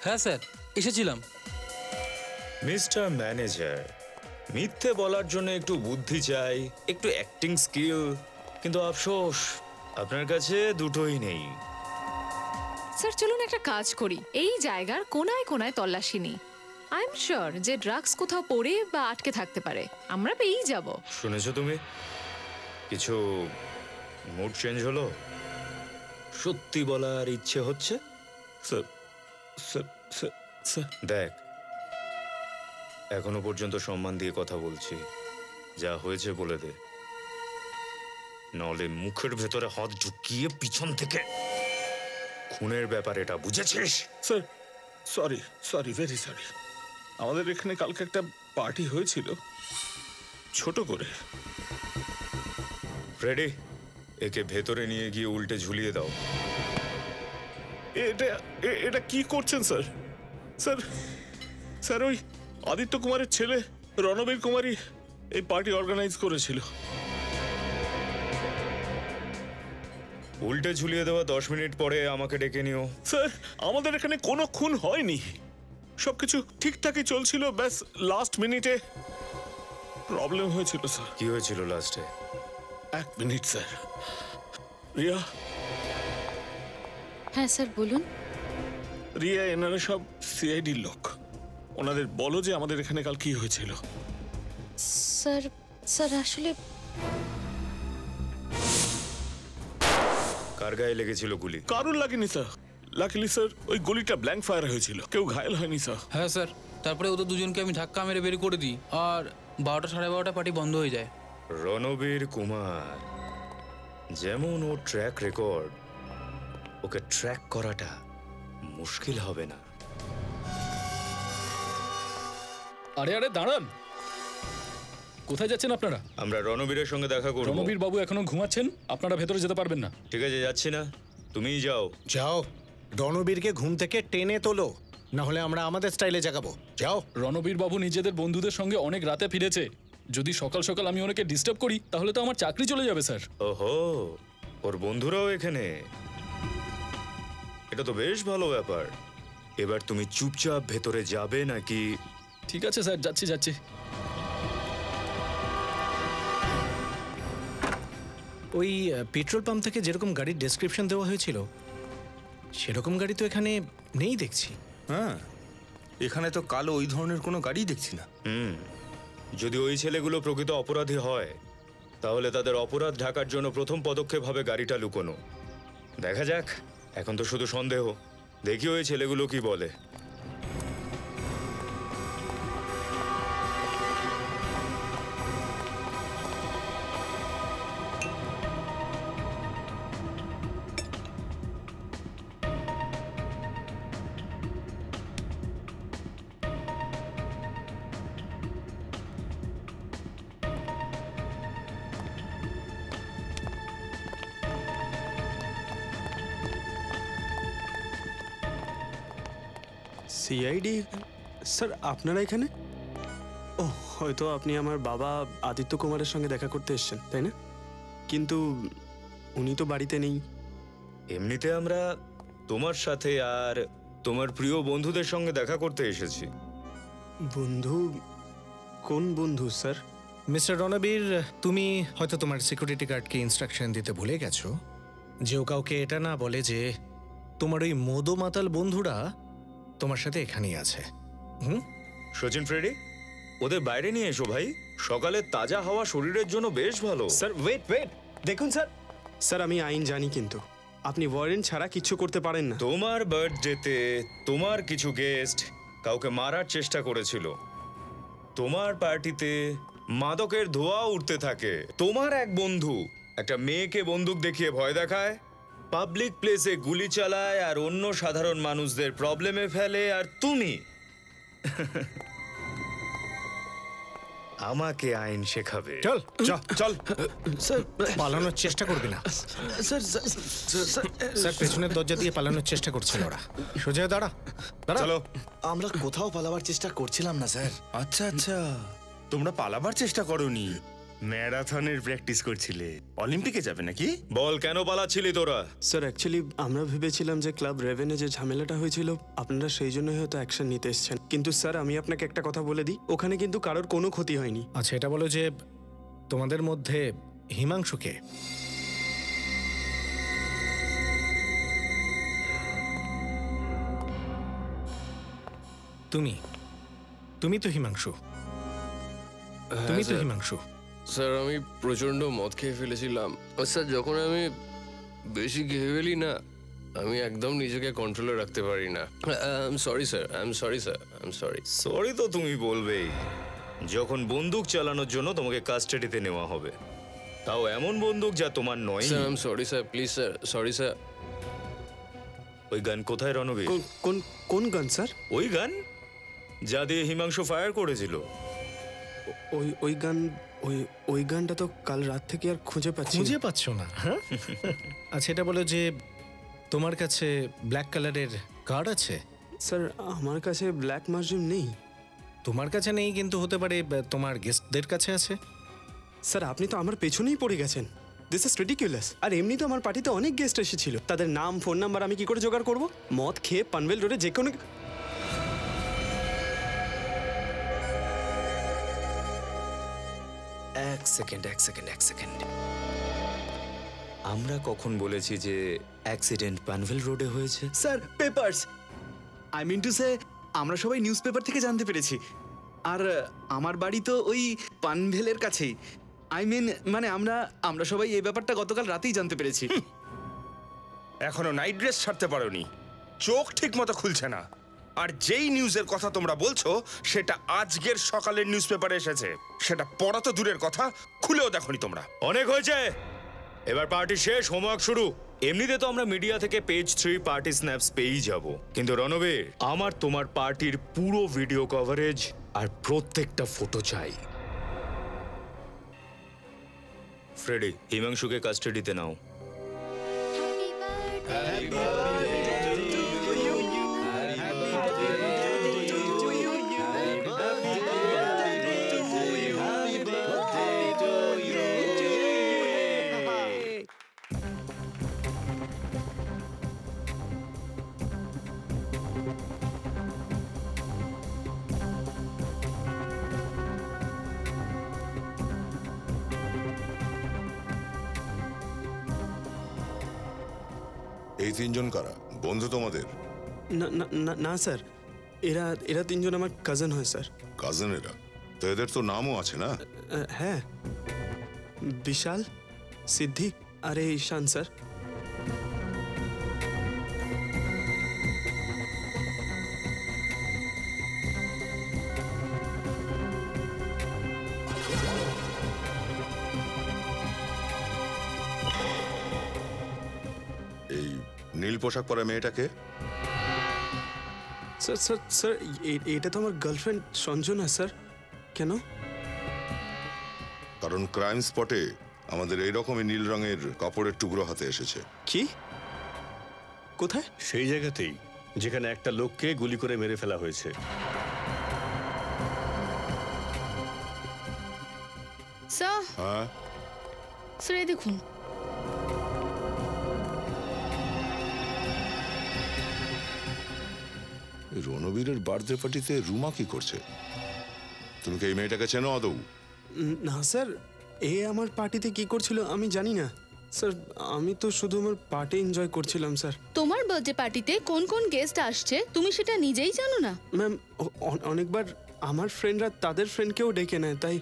হ্যাঁ স্যার, এসেছিলাম। মিস্টার ম্যানেজার, মিথ্যে বলার জন্য একটু বুদ্ধি চাই, একটু অ্যাক্টিং স্কিল, কিন্তু আফসোস আপনার কাছে দুটোই নেই। স্যার চলুন একটা কাজ করি, এই জায়গার কোনায় কোনায় তল্লাশি নিই। আই এম শিওর যে ড্রাগস কোথাও পড়ে বা আটকে থাকতে পারে, আমরা পেয়েই যাব। শুনেছো তুমি? কিছু মুড চেঞ্জ হলো? সত্যি বলার ইচ্ছে হচ্ছে? স্যার স্যার স্যার স্যার দেখ, এখনো পর্যন্ত সম্মান দিয়ে কথা বলছি, যা হয়েছে বলে দে, নলে মুখের ভেতরে হাত ঢুকিয়ে পিছন থেকে খুনের ব্যাপার, এটা বুঝেছিস? Sir sorry very sorry. আমাদের এখানে কালকে একটা পার্টি হয়েছিল ছোট করে। ফ্রেডি, একে ভেতরে নিয়ে গিয়ে উল্টে ঝুলিয়ে দাও। এটা কি করছেন স্যার? স্যার স্যার ওই আদিত্য কুমারের ছেলে রণবীর কুমারই এই পার্টি অর্গানাইজ করেছিল। উল্টে ঝুলিয়ে দেওয়া 10 মিনিট পরে আমাকে ডেকে নিও। স্যার আমাদের এখানে কোনো খুন হয়নি, সবকিছু ঠিকঠাকই চলছিল, ব্যাস লাস্ট মিনিটে প্রবলেম হয়েছিল স্যার। কি হয়েছিল লাস্টে? 1 মিনিট স্যার। রিয়া। হ্যাঁ স্যার বলুন। রিয়া, এনারা সব সিআইডির লোক, ওনাদের বলো যে আমাদের এখানে কাল কি হয়েছিল। স্যার আসলে কার গায়ে লেগেছিল গুলি? কারুর লাগেনি স্যার, লাকিলি স্যার ওই গুলিটা ব্ল্যাঙ্ক ফায়ার হয়েছিল, কেউ ঘায়েল হয়নি স্যার। হ্যাঁ স্যার, তারপরে ওদের দুজনকে আমি ধাক্কা মেরে বের করে দিই আর 12টা সাড়ে 12টা পার্টি বন্ধ হয়ে যায়। রণবীর কুমার, যেমন ওর ট্র্যাক রেকর্ড, ওকে ট্র্যাক করাটা মুশকিল হবে না। আরে আরে দাঁড়ান, কোথায় যাচ্ছেন আপনারা? আমরা রণবীরের সঙ্গে দেখা করব। রণবীর বাবু এখনো ঘুমাচ্ছেন, আপনারা ভেতরে যেতে পারবেন না। ঠিক আছে, যাচ্ছি না, তুমিই যাও। যাও, রণবীরকে ঘুম থেকে টেনে তোলো, না হলে আমরা আমাদের স্টাইলে জাগাবো। যাও। রণবীর বাবু নিজেদের বন্ধুদের সঙ্গে অনেক রাতে ফিরেছে, যদি সকাল সকাল আমি ওনাকে ডিস্টার্ব করি তাহলে তো আমার চাকরি চলে যাবে স্যার। ওহো, ওর বন্ধুরাও এখানে, এটা তো বেশ ভালো ব্যাপার। এবার তুমি চুপচাপ ভেতরে যাবে নাকি? ঠিক আছে স্যার, যাচ্ছি। ওই পেট্রোল পাম্প থেকে যেরকম গাড়ির ডেসক্রিপশন দেওয়া হয়েছিল সেরকম গাড়ি তো এখানে নেই দেখছি। হ্যাঁ, এখানে তো কালো ওই ধরনের কোনো গাড়ি দেখছি না। যদি ওই ছেলেগুলো প্রকৃত অপরাধী হয় তাহলে তাদের অপরাধ ঢাকার জন্য প্রথম পদক্ষেপ হবে গাড়িটা লুকোনো। দেখা যাক, এখন তো শুধু সন্দেহ, দেখি ওই ছেলেগুলো কি বলে। সিআইডি স্যার, আপনারা এখানে? ও, হয়তো আপনি আমার বাবা আদিত্য কুমারের সঙ্গে দেখা করতে এসেছেন, তাই না? কিন্তু উনি তো বাড়িতে নেই। এমনিতে আমরা তোমার সাথে আর তোমার প্রিয় বন্ধুদের সঙ্গে দেখা করতে এসেছি। বন্ধু? কোন বন্ধু স্যার? মিস্টার রণবীর, তুমি হয়তো তোমার সিকিউরিটি গার্ডকে ইনস্ট্রাকশন দিতে ভুলে গেছো যে ও কাউকে এটা না বলে যে তোমার ওই মদো মাতাল বন্ধুরা তোমার সাথে এখানেই আছে। সচিন, ফ্রেডি, ওদের বাইরে নিয়ে এসো ভাই। সকালে তাজা হাওয়া শরীরের জন্য বেশ ভালো। স্যার ওয়েট ওয়েট, দেখুন স্যার, স্যার আমি আইন জানি, কিন্তু আপনি ওয়ারেন্ট ছাড়া কিচ্ছু করতে পারেন না। তোমার বার্থডেতে তোমার কিছু গেস্ট কাউকে মারার চেষ্টা করেছিল। তোমার পার্টিতে মাদকের ধোঁয়া উঠতে থাকে। তোমার এক বন্ধু একটা মেয়েকে বন্দুক দেখিয়ে ভয় দেখায়, পাবলিক প্লেসে গুলি চালায় আর অন্য সাধারণ মানুষদের প্রবলেমে ফেলে, আর তুমি আমাকে আইন শেখাবে। চল চল। স্যার, পালানোর চেষ্টা করবি না। স্যার, পেছনের দরজা দিয়ে পালানোর চেষ্টা করছিল ওরা। সোজা দাঁড়া, চলো। আমরা কোথাও পালাবার চেষ্টা করছিলাম না স্যার। আচ্ছা আচ্ছা, তোমরা পালাবার চেষ্টা করোনি, ম্যারাথনের প্র্যাকটিস করছিলে। অলিম্পিকে যাবে নাকি? বল, কেন পালাচ্ছিলি তোরা? স্যার অ্যাকচুয়ালি আমরা ভেবেছিলাম যে ক্লাব রেভেনে যে ঝামেলাটা হয়েছিল আপনারা সেই জন্যই হয়তো অ্যাকশন নিতে এসেছেন। কিন্তু স্যার আমি আপনাকে একটা কথা বলে দিই, ওখানে কিন্তু কারোর কোনো ক্ষতি হয়নি। আচ্ছা, এটা বলো যে তোমাদের মধ্যে হিমাংশুকে? তুমি তুমি তো হিমাংশু। তুমি তো হিমাংশু। স্যার আমি প্রচন্ড মদ খেয়ে ফেলেছিলাম। স্যার যখন আমি বেশি খেয়ে ফেলি না, আমি একদম নিজেকে কন্ট্রোলে রাখতে পারি না। I am sorry sir, I am sorry sir, I am sorry. Sorry তো তুমি বলবেই যখন বন্দুক চালানোর জন্য তোমাকে কাস্টাডিতে নেওয়া হবে, তাও এমন বন্দুক যা তোমার নয়। Sir I am sorry sir, please sir, sorry sir. ওই গান কোথায় রণবীর? কোন গান স্যার? ওই গান যা দিয়ে হিমাংশু ফায়ার করেছিল। ওই গান, ওই গানটা তো কাল রাত থেকে আর খুঁজে পাচ্ছ না? হ্যাঁ, আচ্ছা এটা বলো যে তোমার কাছে ব্ল্যাক কালারের কার্ড আছে? স্যার আমার কাছে ব্ল্যাক মাশরুম নেই। তোমার কাছে নেই, কিন্তু হতে পারে তোমার গেস্টদের কাছে আছে। স্যার আপনি তো আমার পেছনেই পড়ে গেছেন। This is ridiculous. আর এমনি তো আমার পার্টিতে অনেক গেস্ট এসেছিল, তাদের নাম ফোন নাম্বার আমি কি করে জোগাড় করব? মদ খেয়ে পানভেল রোডে যে কোনো... এক সেকেন্ড। আমরা কখন বলেছি যে অ্যাক্সিডেন্ট পানভেল রোডে হয়েছে? Sir papers, I mean to say আমরা সবাই নিউজ পেপার থেকে জানতে পেরেছি। আর আমার বাড়ি তো ওই পানভেলের কাছেই। আই মিন মানে আমরা সবাই এই ব্যাপারটা গতকাল রাতেই জানতে পেরেছি। এখনো নাইট ড্রেস ছাড়তে পারোনি, চোখ ঠিক মতো খুলছে না। আর যেই নিউজের কথা তোমরা বলছো সেটা আজকের সকালের নিউজ পেপারে এসেছে। সেটা পড়া তো দূরের কথা, খুলেও দেখোনি তোমরা। অনেক হয়েছে, এবার পার্টি শেষ, হোমওয়ার্ক শুরু। এমনিতে তো আমরা মিডিয়া থেকে পেজ 3 পার্টি স্ন্যাপস পেয়েই যাব, কিন্তু রণবীর আমার তোমার পার্টির পুরো ভিডিও কভারেজ আর প্রত্যেকটা ফটো চাই। ফ্রেডি, হিমাংশুকে কাস্টাডিতে নাও। এই তিনজন কারা? বন্ধু তোমাদের? না স্যার, এরা তিনজন আমার কাজিন হয় স্যার। কাজিন এরা? তো এদের তো নামও আছে না? হ্যাঁ, বিশাল, সিদ্ধি আর এই ঈশান স্যার। নীল পোশাক পরা মেয়েটাকে? স্যার স্যার স্যার এটা তো আমার গার্লফ্রেন্ড সঞ্জনা স্যার। কেন? কারণ ক্রাইম স্পটে আমাদের এইরকমই নীল রঙের কাপড়ের টুকরো হাতে এসেছে। কি? কোথায়? সেই জায়গাতেই যেখানে একটা লোককে গুলি করে মেরে ফেলা হয়েছে। স্যার হ্যাঁ স্যার এই দেখুন। রণবীরের বার্থডে পার্টিতে রুমা কি করছে? তুমি কি এই মেয়েটাকে চেনো আদৌ? না স্যার, এ আমার পার্টিতে কি করছিল আমি জানি না স্যার। আমি তো শুধু আমার পার্টি এনজয় করছিলাম স্যার। তোমার বার্থডে পার্টিতে কোন কোন গেস্ট আসছে তুমি সেটা নিজেই জানো না? ম্যাম, অনেকবার আমার ফ্রেন্ডরা তাদের ফ্রেন্ডকেও ডেকে নেয়, তাই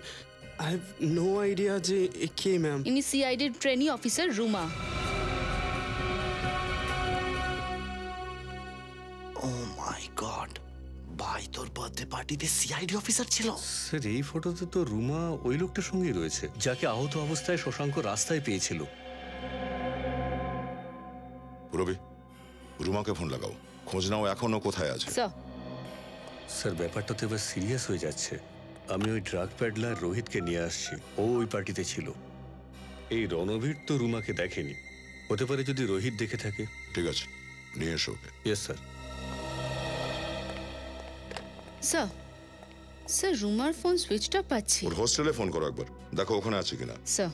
আই হ্যাভ নো আইডিয়া যে এ কে ম্যাম। ইনি সিআইডির ট্রেনি অফিসার রুমা। ও মাই গড, ভাই তোর বার্থডে পার্টিতে সিআইডি অফিসার ছিল? স্যার এই ফটোতে তো রুমা ওই লোকটার সঙ্গেই রয়েছে যাকে আহত অবস্থায় শশাঙ্ক রাস্তায় পেয়েছিল। রবি, রুমাকে ফোন লাগাও, খোঁজ নাও এখনো কোথায় আছে। স্যার ব্যাপারটা তো এবার সিরিয়াস হয়ে যাচ্ছে। আমি ওই ড্রাগ প্যাডলার রোহিতকে নিয়ে আসছি, ও ওই পার্টিতে ছিল। এই রণবীর তো রুমাকে দেখেনি, হতে পারে যদি রোহিত দেখে থাকে। ঠিক আছে, নিয়ে এসো okay. Yes sir. Sir sir রুমার ফোন সুইচড অফ পাচ্ছি। ওর হোস্টেলে ফোন করো একবার, দেখো ওখানে আছে কিনা। স্যার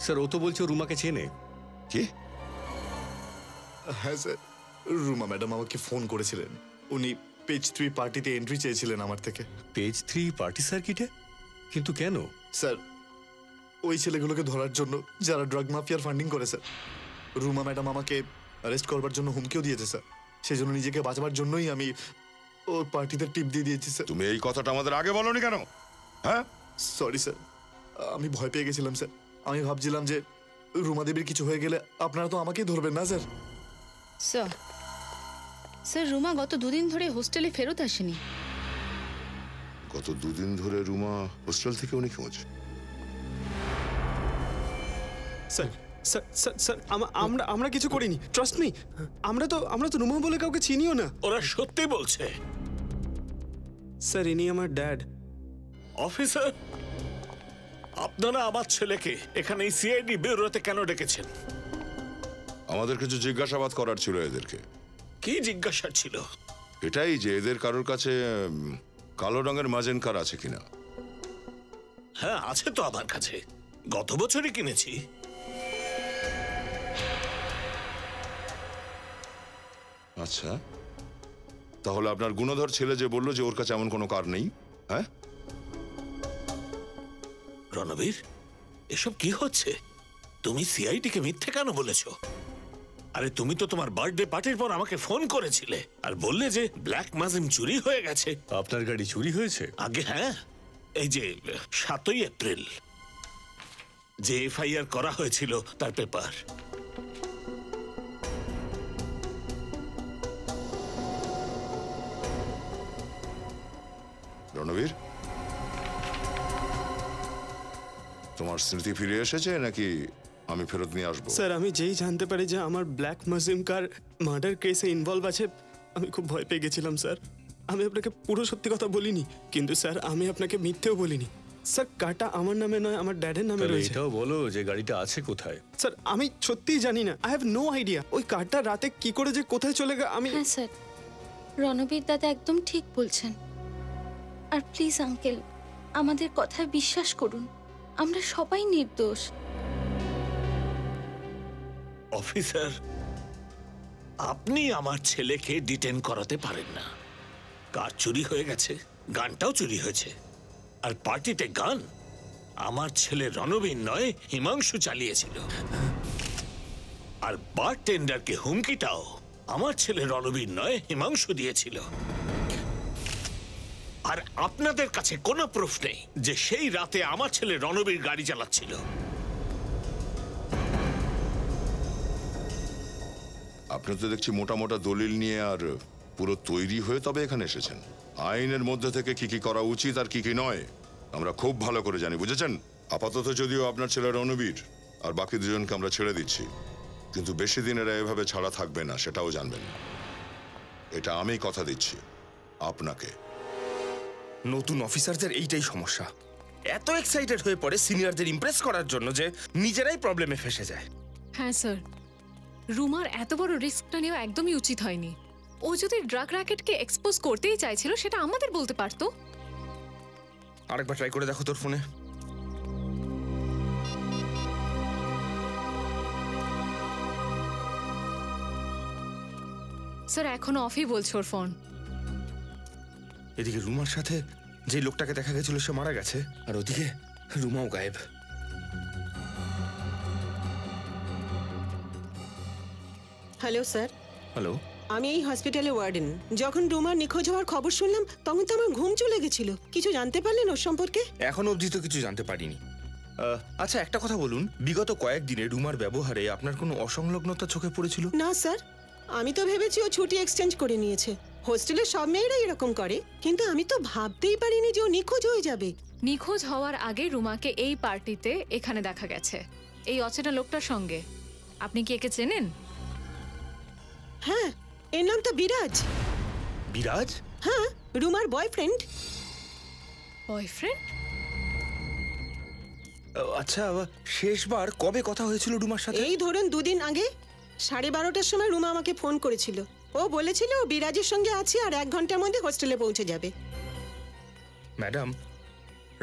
স্যার ও তো বলছে রুমাকে চেনে। কি? হ্যাঁ স্যার, রুমা ম্যাডাম আমাকে ফোন করেছিলেন। উনি পেজ 3 পার্টিতে এন্ট্রি চেয়েছিলেন আমার থেকে। পেজ 3 পার্টি সার্কিটে? কিন্তু কেন? স্যার ওই ছেলেগুলোকে ধরার জন্য যারা ড্রাগ মাফিয়ার ফান্ডিং করে স্যার। রুমা ম্যাডাম আমাকে অ্যারেস্ট করবার জন্য হুমকিও দিয়েছে স্যার। সেই জন্য নিজেকে বাঁচাবার জন্যই আমি ওই পার্টিতে টিপ দিয়ে দিয়েছি স্যার। তুমি এই কথাটা আমাদের আগে বলোনি কেন? হ্যাঁ সরি স্যার, আমি ভয় পেয়ে গেছিলাম স্যার। আমি ভাবছিলাম যে রুমা দেবীর কিছু হয়ে গেলে আপনারা তো আমাকেই ধরবেন না স্যার। স্যার স্যার রুমা গত দুদিন ধরে হোস্টেলে ফেরত আসেনি। গত দুদিন ধরে রুমা হোস্টেল থেকে উনি খোঁজ। স্যার স্যার স্যার স্যার আমরা কিছু করিনি, ট্রাস্ট মি। আমরা তো রুমা বলে কাউকে চিনিও না। ওরা সত্যি বলছে। স্যার ইনি আমার ড্যাড। অফিসার, আপনারা আমার ছেলেকে এখানে সিআইডি ব্যুরোতে কেন ডেকেছেন? আমাদের কিছু জিজ্ঞাসাবাদ করার ছিল এদেরকে। কি জিজ্ঞাসা ছিল? এটাই যে এদের কারোর কাছে কালো রঙের মাজেন কার আছে কিনা। হ্যাঁ আছে তো আমার কাছে, গত বছরই কিনেছি। আচ্ছা, তাহলে আপনার গুণধর ছেলে যে বললো যে ওর কাছে এমন কোনো কার নেই, হ্যাঁ? রণবীর, এসব কি হচ্ছে? তুমি সিআইডি কে মিথ্যে কেন বলেছ? আরে তুমি তো তোমার বার্থডে পার্টির পর আমাকে ফোন করেছিলে আর বললে যে ব্ল্যাক মাজিম চুরি হয়ে গেছে। আপনার গাড়ি চুরি হয়েছে? আগে হ্যাঁ, এই যে 7ই এপ্রিল যে এফআইআর করা হয়েছিল তার পেপার। রণবীর, তোমার স্মৃতি ফিরে এসেছে নাকি আমি ফেরত নিয়ে আসবো? স্যার আমি যেই জানতে পারি যে আমার ব্ল্যাক মাজিম কার মার্ডার কেসে ইনভলভ আছে, আমি খুব ভয় পেয়ে গেছিলাম স্যার। আমি আপনাকে পুরো সত্যি কথা বলিনি, কিন্তু স্যার আমি আপনাকে মিথ্যেও বলিনি। স্যার কারটা আমার নামে নয়, আমার ড্যাডের নামে রয়েছে। এটাও বলো যে গাড়িটা আছে কোথায়। স্যার আমি সত্যিই জানি না, আই হ্যাভ নো আইডিয়া ওই কারটা রাতে কি করে যে কোথায় চলে গেল। আমি হ্যাঁ স্যার, রণবীর দাদা একদম ঠিক বলছেন। আর প্লিজ আঙ্কেল, আমাদের কথায় বিশ্বাস করুন, আমরা সবাই নির্দোষ। অফিসার, আপনি আমার ছেলেকে ডিটেন করাতে পারেন না। কার চুরি হয়ে গেছে, গানটাও চুরি হয়েছে। আর পার্টিতে গান আমার ছেলে রণবীর নয় হিমাংশু চালিয়েছিল। আর বারটেন্ডারকে হুমকিটাও আমার ছেলে রণবীর নয় হিমাংশু দিয়েছিল। আর আপনাদের কাছে কোনো প্রুফ নেই যে সেই রাতে আমার ছেলে রণবীর গাড়ি চালাচ্ছিল। আপনি তো দেখছি মোটা মোটা দলিল নিয়ে আর পুরো তৈরি হয়ে তবে এখানে এসেছেন। আইনের মধ্যে থেকে কি কি করা উচিত আর কি কি নয় আমরা খুব ভালো করে জানি, বুঝেছেন? আপাতত যদিও আপনার ছেলে রণবীর আর বাকি দুজনকে আমরা ছেড়ে দিচ্ছি, কিন্তু বেশি দিন এরা এভাবে ছাড়া থাকবে না, সেটাও জানবেন। এটা আমি কথা দিচ্ছি আপনাকে। নতুন অফিসারদের এইটাই সমস্যা, এত এক্সাইটেড হয়ে পড়ে সিনিয়রদের ইমপ্রেস করার জন্য যে নিজেরাই প্রবলেমে ফেসে যায়। হ্যাঁ স্যার, রুমার এত বড় রিস্কটা নেওয়া একদমই উচিত হয়নি। ও যদি ড্রাগ র্যাকেটকে এক্সপোজ করতেই চাইছিল সেটা আমাদের বলতে পারতো। আরেকবার ট্রাই করে দেখো তোর ফোনে। স্যার এখনো অফই বলছে ওর ফোন। এদিকে রুমার সাথে যে লোকটাকে দেখা গেছিল সে মারা গেছে, আর ওদিকে রুমাও গায়েব। Hello sir. হ্যালো, আমি এই হসপিটালে ওয়ার্ডেন। যখন রুমার নিখোঁজ হওয়ার খবর শুনলাম তখন তো আমার ঘুম চলে গেছিল। কিছু জানতে পারলেন ওর সম্পর্কে? এখন অবধি তো কিছু জানতে পারিনি। আচ্ছা একটা কথা বলুন, বিগত কয়েকদিনে রুমার ব্যবহারে আপনার কোনো অসংলগ্নতা চোখে পড়েছিল? না স্যার, আমি তো ভেবেছি ও ছুটি এক্সচেঞ্জ করে নিয়েছে। হোস্টেলের সব মেয়েরা এরকম করে, কিন্তু আমি তো ভাবতেই পারিনি যে ও নিখোঁজ হয়ে যাবে। নিখোঁজ হওয়ার আগে রুমাকে এই পার্টিতে এখানে দেখা গেছে এই অচেনা লোকটার সঙ্গে। আপনি কি একে চেনেন? হ্যাঁ, এর নাম তো বিরাজ। বিরাজ? হ্যাঁ, রুমার বয়ফ্রেন্ড। বয়ফ্রেন্ড? আচ্ছা, শেষবার কবে কথা হয়েছিল রুমার সাথে? এই ধরুন 2 দিন আগে 12:30টার সময় রুমা আমাকে ফোন করেছিল। ও বলেছিল ও বিরাজের সঙ্গে আছে আর 1 ঘন্টার মধ্যে হোস্টেলে পৌঁছে যাবে। ম্যাডাম,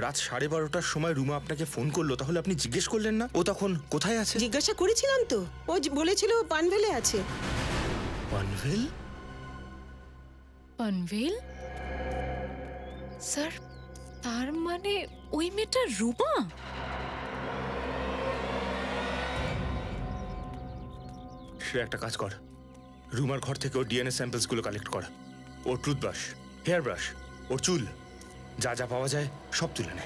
রাত 12:30টার সময় রুমা আপনাকে ফোন করলো, তাহলে আপনি জিজ্ঞেস করলেন না ও তখন কোথায় আছে? জিজ্ঞাসা করেছিলাম তো, ও বলেছিল ও পানভেলে আছে। পানভেল? পানভেল? স্যার তার মানে ওই মেয়েটা রুমা? সে একটা কাজ কর, রুমার ঘর থেকে ওর ডিএনএ স্যাম্পলস গুলো কালেক্ট কর। ওর টুথব্রাশ, হেয়ার ব্রাশ, ওর চুল, যা যা পাওয়া যায় সব তুলে নে।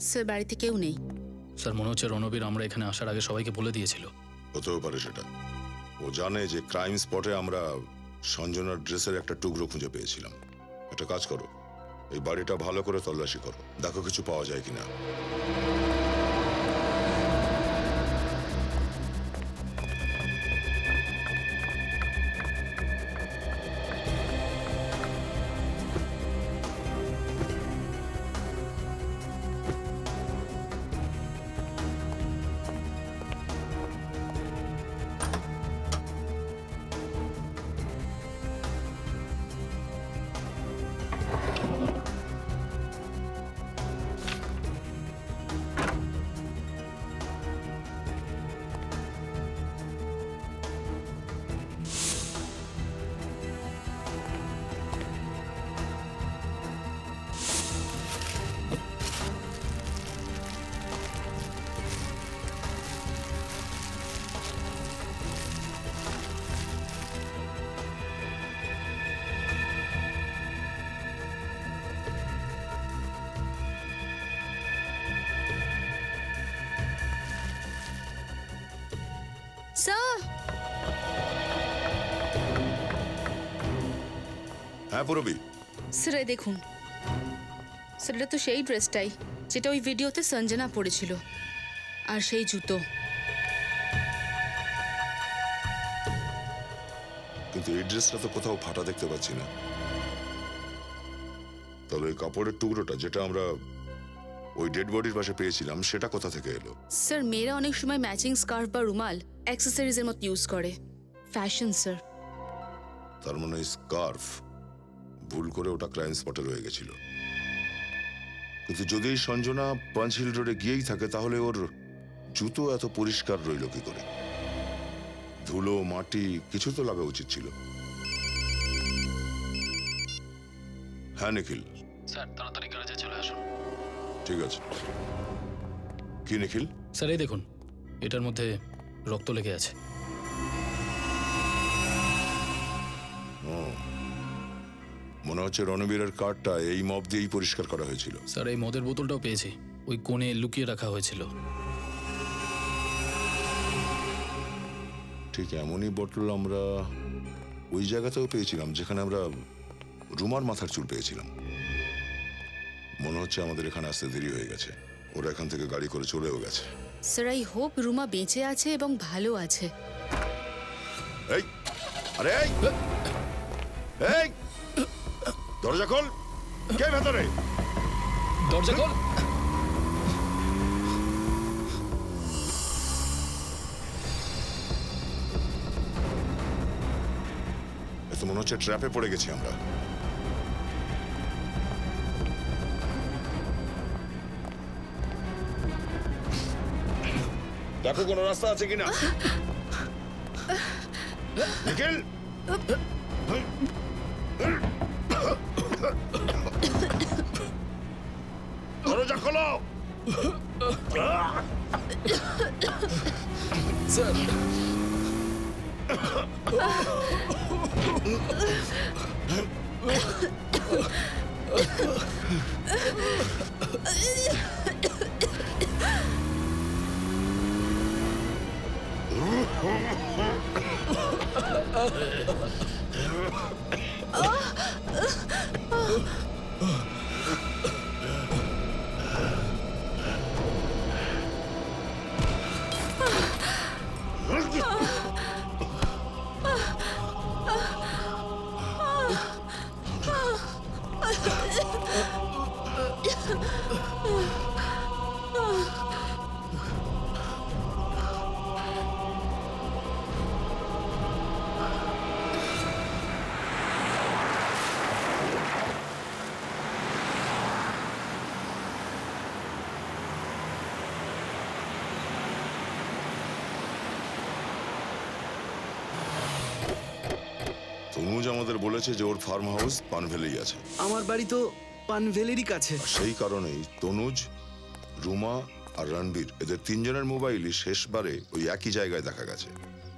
স্যার বাড়িতে কেউ নেই। স্যার মনে হচ্ছে রণবীর আমরা এখানে আসার আগে সবাইকে বলে দিয়েছিল। হতেও পারে সেটা। ও জানে যে ক্রাইম স্পটে আমরা সঞ্জনার ড্রেসের একটা টুকরো খুঁজে পেয়েছিলাম। একটা কাজ করো, এই বাড়িটা ভালো করে তল্লাশি করো, দেখো কিছু পাওয়া যায় কিনা। স্যার, হ্যাঁ পুরবি। স্যার এই দেখুন, স্যার এটা তো সেই ড্রেসটাই যেটা ওই ভিডিওতে সঞ্জনা পরেছিল, আর সেই জুতো। কিন্তু এই ড্রেসটা তো কোথাও ফাটা দেখতে পাচ্ছি না। তাহলে ওই কাপড়ের টুকরোটা যেটা আমরা ওই ডেড বডির পাশে পেয়েছিলাম সেটা কোথা থেকে এলো? স্যার মেয়েরা অনেক সময় ম্যাচিং স্কার্ফ বা রুমাল অ্যাক্সেসরিজের মতো ইউজ করে। Fashion sir. তার মানে স্কার্ফ ভুল করে ওটা ক্রাইম স্পটে রয়ে গেছিল। কিন্তু যদি এই সঞ্জনা পাঞ্চ হিল রোডে গিয়েই থাকে তাহলে ওর জুতো এত পরিষ্কার রইল কি করে? ধুলো মাটি কিছু তো লাগা উচিত ছিল। হ্যাঁ নিখিল। স্যার তাড়াতাড়ি গ্যারেজে চলে আসুন। ঠিক আছে। কি নিখিল? স্যার এই দেখুন, এটার মধ্যে রক্ত লেগে আছে। মনে হচ্ছে রণবীরের কার্ডটা এই মব দিয়েই পরিষ্কার করা হয়েছিল। স্যার এই মদের বোতলটাও পেয়েছি, ওই কোণে লুকিয়ে রাখা হয়েছিল। ঠিক এমনই বোতল আমরা ওই জায়গাতেও পেয়েছিলাম যেখানে আমরা রুমার মাথার চুল পেয়েছিলাম। মনে হচ্ছে আমাদের এখানে আসতে দেরি হয়ে গেছে। ওরা এখান থেকে গাড়ি করে চলেও গেছে। স্যার আই হোপ রুমা বেঁচে আছে এবং ভালো আছে। এই আরে এই এই দরজা খোল। কে ভেতরে? দরজা খোল। এত মনে হচ্ছে ট্র্যাপে পড়ে গেছি আমরা। দেখো কোনো রাস্তা আছে কিনা। নিখিল দরজা খোলো। স্যার তনুজ আমাদের বলেছে যে ওর ফার্ম হাউস পানভেলেই আছে। আমার বাড়ি তো পানভেলেরই কাছে। সেই কারণেই তনুজ, রুমা আর রণবীর এদের তিনজনের মোবাইলই শেষবারে ওই একই জায়গায় দেখা গেছে।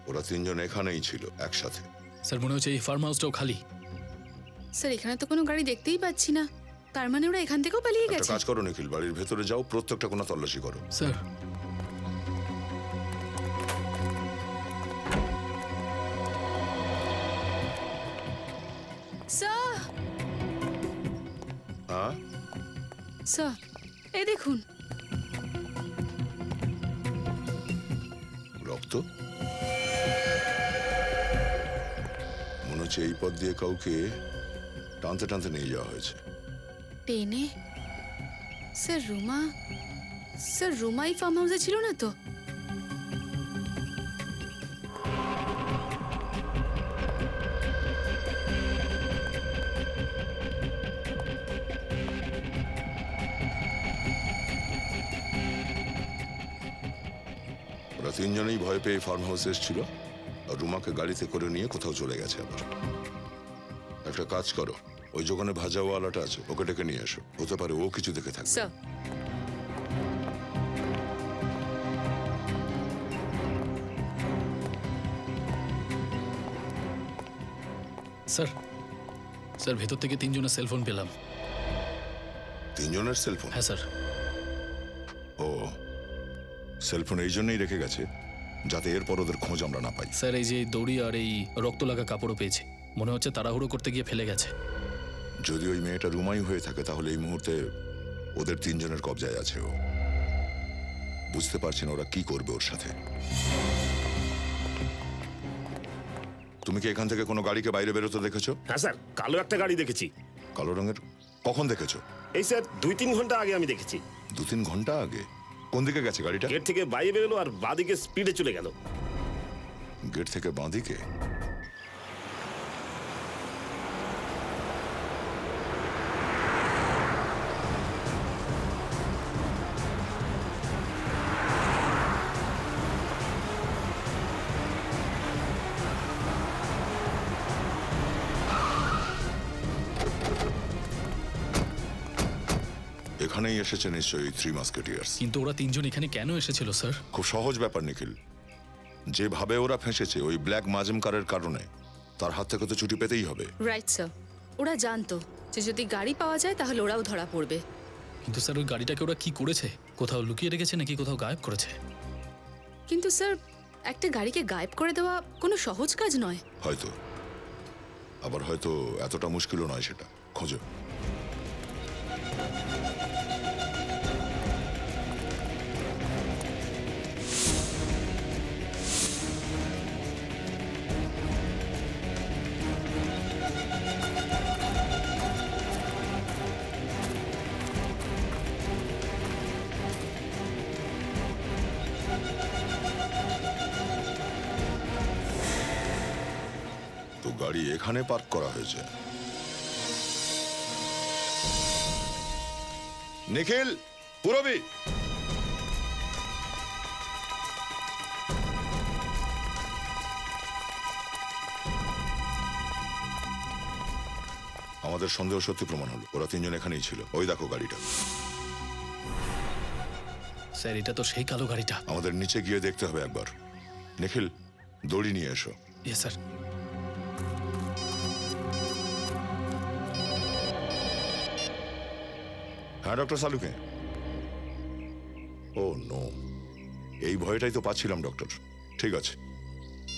ওরা তিনজন এখানেই ছিল একসাথে। স্যার মনে হচ্ছে এই ফার্ম হাউসটাও খালি। স্যার এখানে তো কোনো গাড়ি দেখতেই পাচ্ছি না, তার মানে ওরা এখান থেকেও পালিয়ে একটা গেছে। কাজ করো নিখিল, বাড়ির ভেতরে যাও, প্রত্যেকটা কোনো তল্লাশি করো। স্যার স্যার হ্যাঁ স্যার এই দেখুন রক্ত। মনে হচ্ছে এই পথ দিয়ে কাউকে টানতে টানতে নিয়ে যাওয়া হয়েছে। টেনে? স্যার রুমাই ফার্ম হাউসে ছিল না তো? ওরা তিনজনেই ভয় পেয়ে ফার্ম হাউসে এসেছিল আর রুমাকে গাড়িতে করে নিয়ে কোথাও চলে গেছে। আবার একটা কাজ করো, ওই দোকানে ভাজাওয়ালাটা আছে, ওকে ডেকে নিয়ে এসো। হতে পারে ও কিছু দেখে থাকবে। স্যার স্যার স্যার ভেতর থেকে তিনজনের সেলফোন পেলাম। তিনজনের সেলফোন? হ্যাঁ স্যার। ও সেলফোন এই জন্যই রেখে গেছে যাতে এরপর ওদের খোঁজ আমরা না পাই। স্যার এই যে দড়ি আর এই রক্ত লাগা কাপড়ও পেয়েছে, মনে হচ্ছে তাড়াহুড়ো করতে গিয়ে ফেলে গেছে। যদি ওই মেয়েটা রুমাই হয়ে থাকে তাহলে এই মুহূর্তে ওদের তিনজনের কবজায় আছে ও। বুঝতে পারছি না ওরা কি করবে ওর সাথে। তুমি কি এখান থেকে কোনো গাড়িকে বাইরে বেরোতে দেখেছো? হ্যাঁ স্যার, কালো একটা গাড়ি দেখেছি। কালো রঙের? কখন দেখেছো? এই স্যার 2-3 ঘন্টা আগে আমি দেখেছি। 2-3 ঘন্টা আগে? কোন দিকে গেছে গাড়িটা? গেট থেকে বাইরে বেরোলো আর বাঁদিকে স্পিডে চলে গেল। গেট থেকে বাঁদিকে? এখানেই এসেছে নিশ্চয়ই থ্রি মাস্কেটিয়ার্স। কিন্তু ওরা তিনজন এখানে কেন এসেছিল স্যার? খুব সহজ ব্যাপার নিখিল, যেভাবে ওরা ফেঁসেছে ওই ব্ল্যাক মাজেমকারের কারণে, তার হাত থেকে তো ছুটি পেতেই হবে। রাইট স্যার, ওরা জানতো যে যদি গাড়ি পাওয়া যায় তাহলে ওরাও ধরা পড়বে। কিন্তু স্যার ওই গাড়িটাকে ওরা কি করেছে? কোথাও লুকিয়ে রেখেছে নাকি কোথাও গায়েব করেছে? কিন্তু স্যার একটা গাড়িকে গায়েব করে দেওয়া কোনো সহজ কাজ নয়। হয়তো, আবার হয়তো এতটা মুশকিলও নয় সেটা। খোঁজো। গাড়ি এখানে পার্ক করা হয়েছে। নিখিল, পুরবি, আমাদের সন্দেহ সত্যি প্রমাণ হলো। ওরা তিনজন এখানেই ছিল। ওই দেখো গাড়িটা। স্যার, এটা তো সেই কালো গাড়িটা। আমাদের নিচে গিয়ে দেখতে হবে একবার। নিখিল, দড়ি নিয়ে এসো। Yes sir. হ্যাঁ ডক্টর সালুকে। ও নো, এই ভয়টাই তো পাচ্ছিলাম ডক্টর। ঠিক আছে।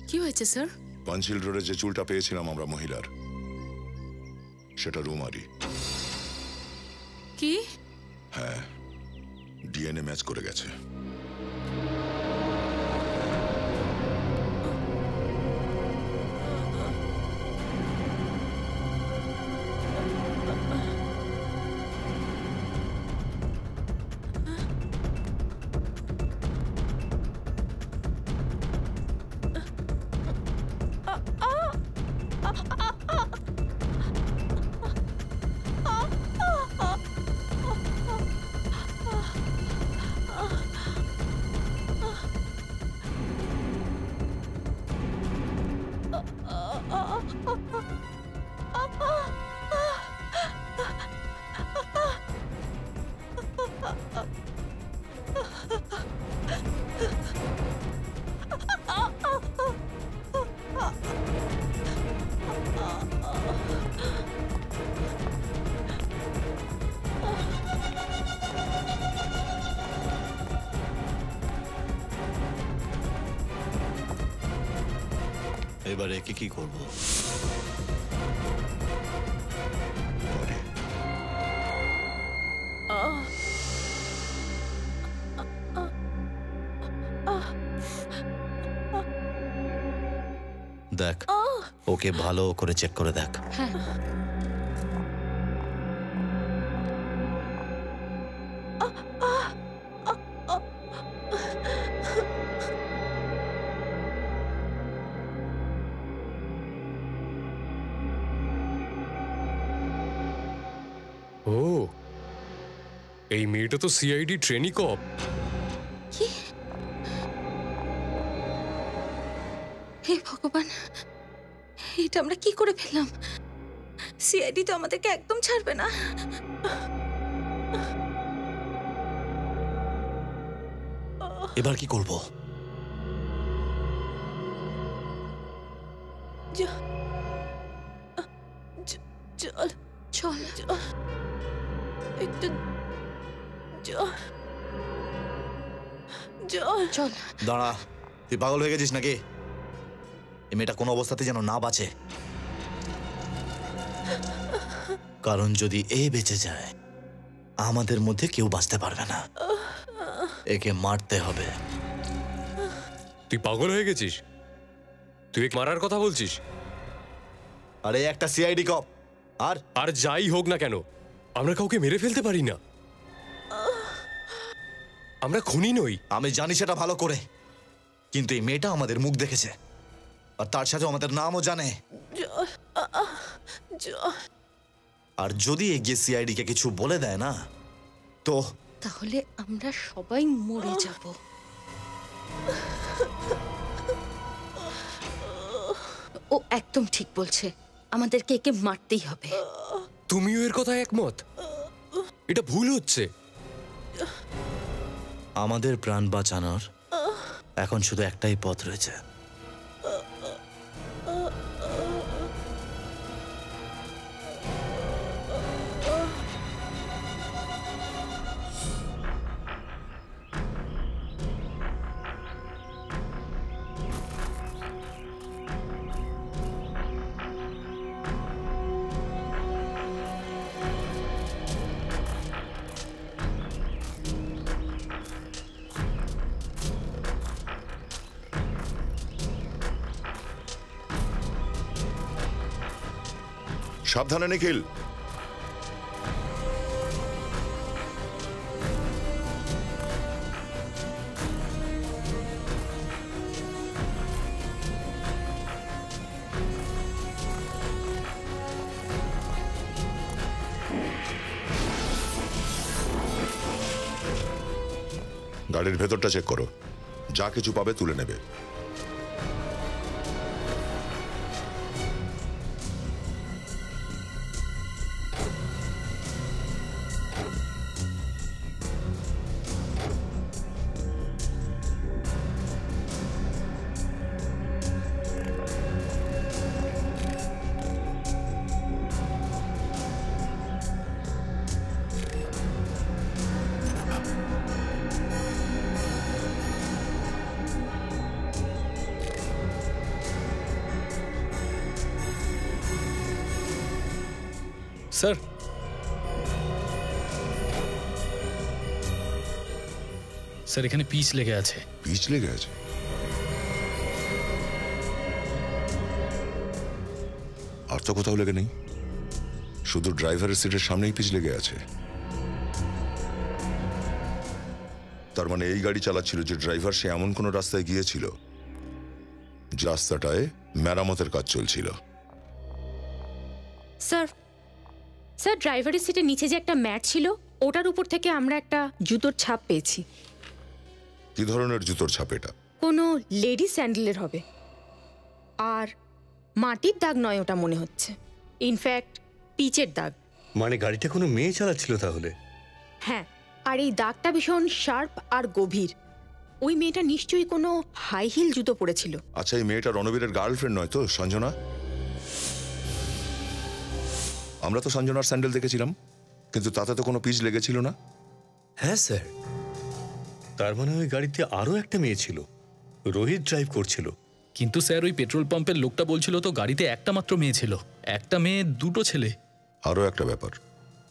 কি হয়েছে স্যার? পাঞ্চিল রোডে যে চুলটা পেয়েছিলাম আমরা মহিলার, সেটা রুমারি। কি? হ্যাঁ, ডিএনএ ম্যাচ করে গেছে। এবারে একে কি করব? দেখ, ওকে ভালো করে চেক করে দেখ। ও, এই মেয়েটা তো সিআইডি ট্রেনি কপ। হে ভগবান, এটা আমরা কি করে ফেললাম? সিআইডি তো আমাদেরকে একদম ছাড়বে না। এবার কি করব? চল চল একটু চল চল। দাঁড়া, তুই পাগল হয়ে গেছিস নাকি? এই মেয়েটা কোনো অবস্থাতে যেন না বাঁচে, কারণ যদি এ বেঁচে যায় আমাদের মধ্যে কেউ বাঁচতে পারবে না। একে মারতে হবে। তুই পাগল হয়ে গেছিস? তুই মারার কথা বলছিস? আরে একটা সিআইডি কপ, আর যাই হোক না কেন, আমরা কাউকে মেরে ফেলতে পারি না। আমরা খুনি নই। আমি জানি সেটা ভালো করে, কিন্তু এই মেয়েটা আমাদের মুখ দেখেছে, আর তার সাথে আমাদের নামও জানে। আর যদি এগিয়ে সিআইডি কে কিছু বলে দেয় না, তো তাহলে আমরা সবাই মরে যাব। ও একদম ঠিক বলছে, আমাদেরকে একে মারতেই হবে। তুমিও এর কথা একমত? এটা ভুল হচ্ছে। আমাদের প্রাণ বাঁচানোর এখন শুধু একটাই পথ রয়েছে। সাবধানে নিখিল। গাড়ির ভেতরটা চেক করো, যা কিছু পাবে তুলে নেবে। স্যার, স্যার এখানে পিচ লেগে আছে। পিচ লেগে আছে? আর তো কোথাও লেগে নেই, শুধু ড্রাইভারের সিটের সামনেই পিচ লেগে আছে। তার মানে এই গাড়ি চালাচ্ছিল যে ড্রাইভার, সে এমন কোনো রাস্তায় গিয়েছিল যে রাস্তাটায় মেরামতের কাজ চলছিল। স্যার, স্যার ড্রাইভারের সিটের নিচে যে একটা ম্যাট ছিল, ওটার উপর থেকে আমরা একটা জুতোর ছাপ পেয়েছি। কি ধরনের জুতোর ছাপ এটা? কোনো লেডি স্যান্ডেলের হবে। আর মাটির দাগ নয় ওটা মনে হচ্ছে, ইনফ্যাক্ট পিচের দাগ। মানে গাড়িটা কোনো মেয়ে চালাচ্ছিল তাহলে? হ্যাঁ, আর এই দাগটা ভীষণ শার্প আর গভীর। ওই মেয়েটা নিশ্চয়ই কোনো হাই হিল জুতো পরেছিল। আচ্ছা, এই মেয়েটা রণবীরের গার্লফ্রেন্ড নয় তো, সঞ্জনা? আমরা তো সঞ্জনার স্যান্ডেল দেখেছিলাম, কিন্তু তাতে তো কোনো পিচ লেগেছিল না। হ্যাঁ স্যার, তার মানে ওই গাড়িতে আরো একটা মেয়ে ছিল, রোহিত ড্রাইভ করছিল। কিন্তু স্যার ওই পেট্রোল পাম্পের লোকটা বলছিল তো গাড়িতে একটা মাত্র মেয়ে ছিল। একটা মেয়ে, দুটো ছেলে। আরো একটা ব্যাপার,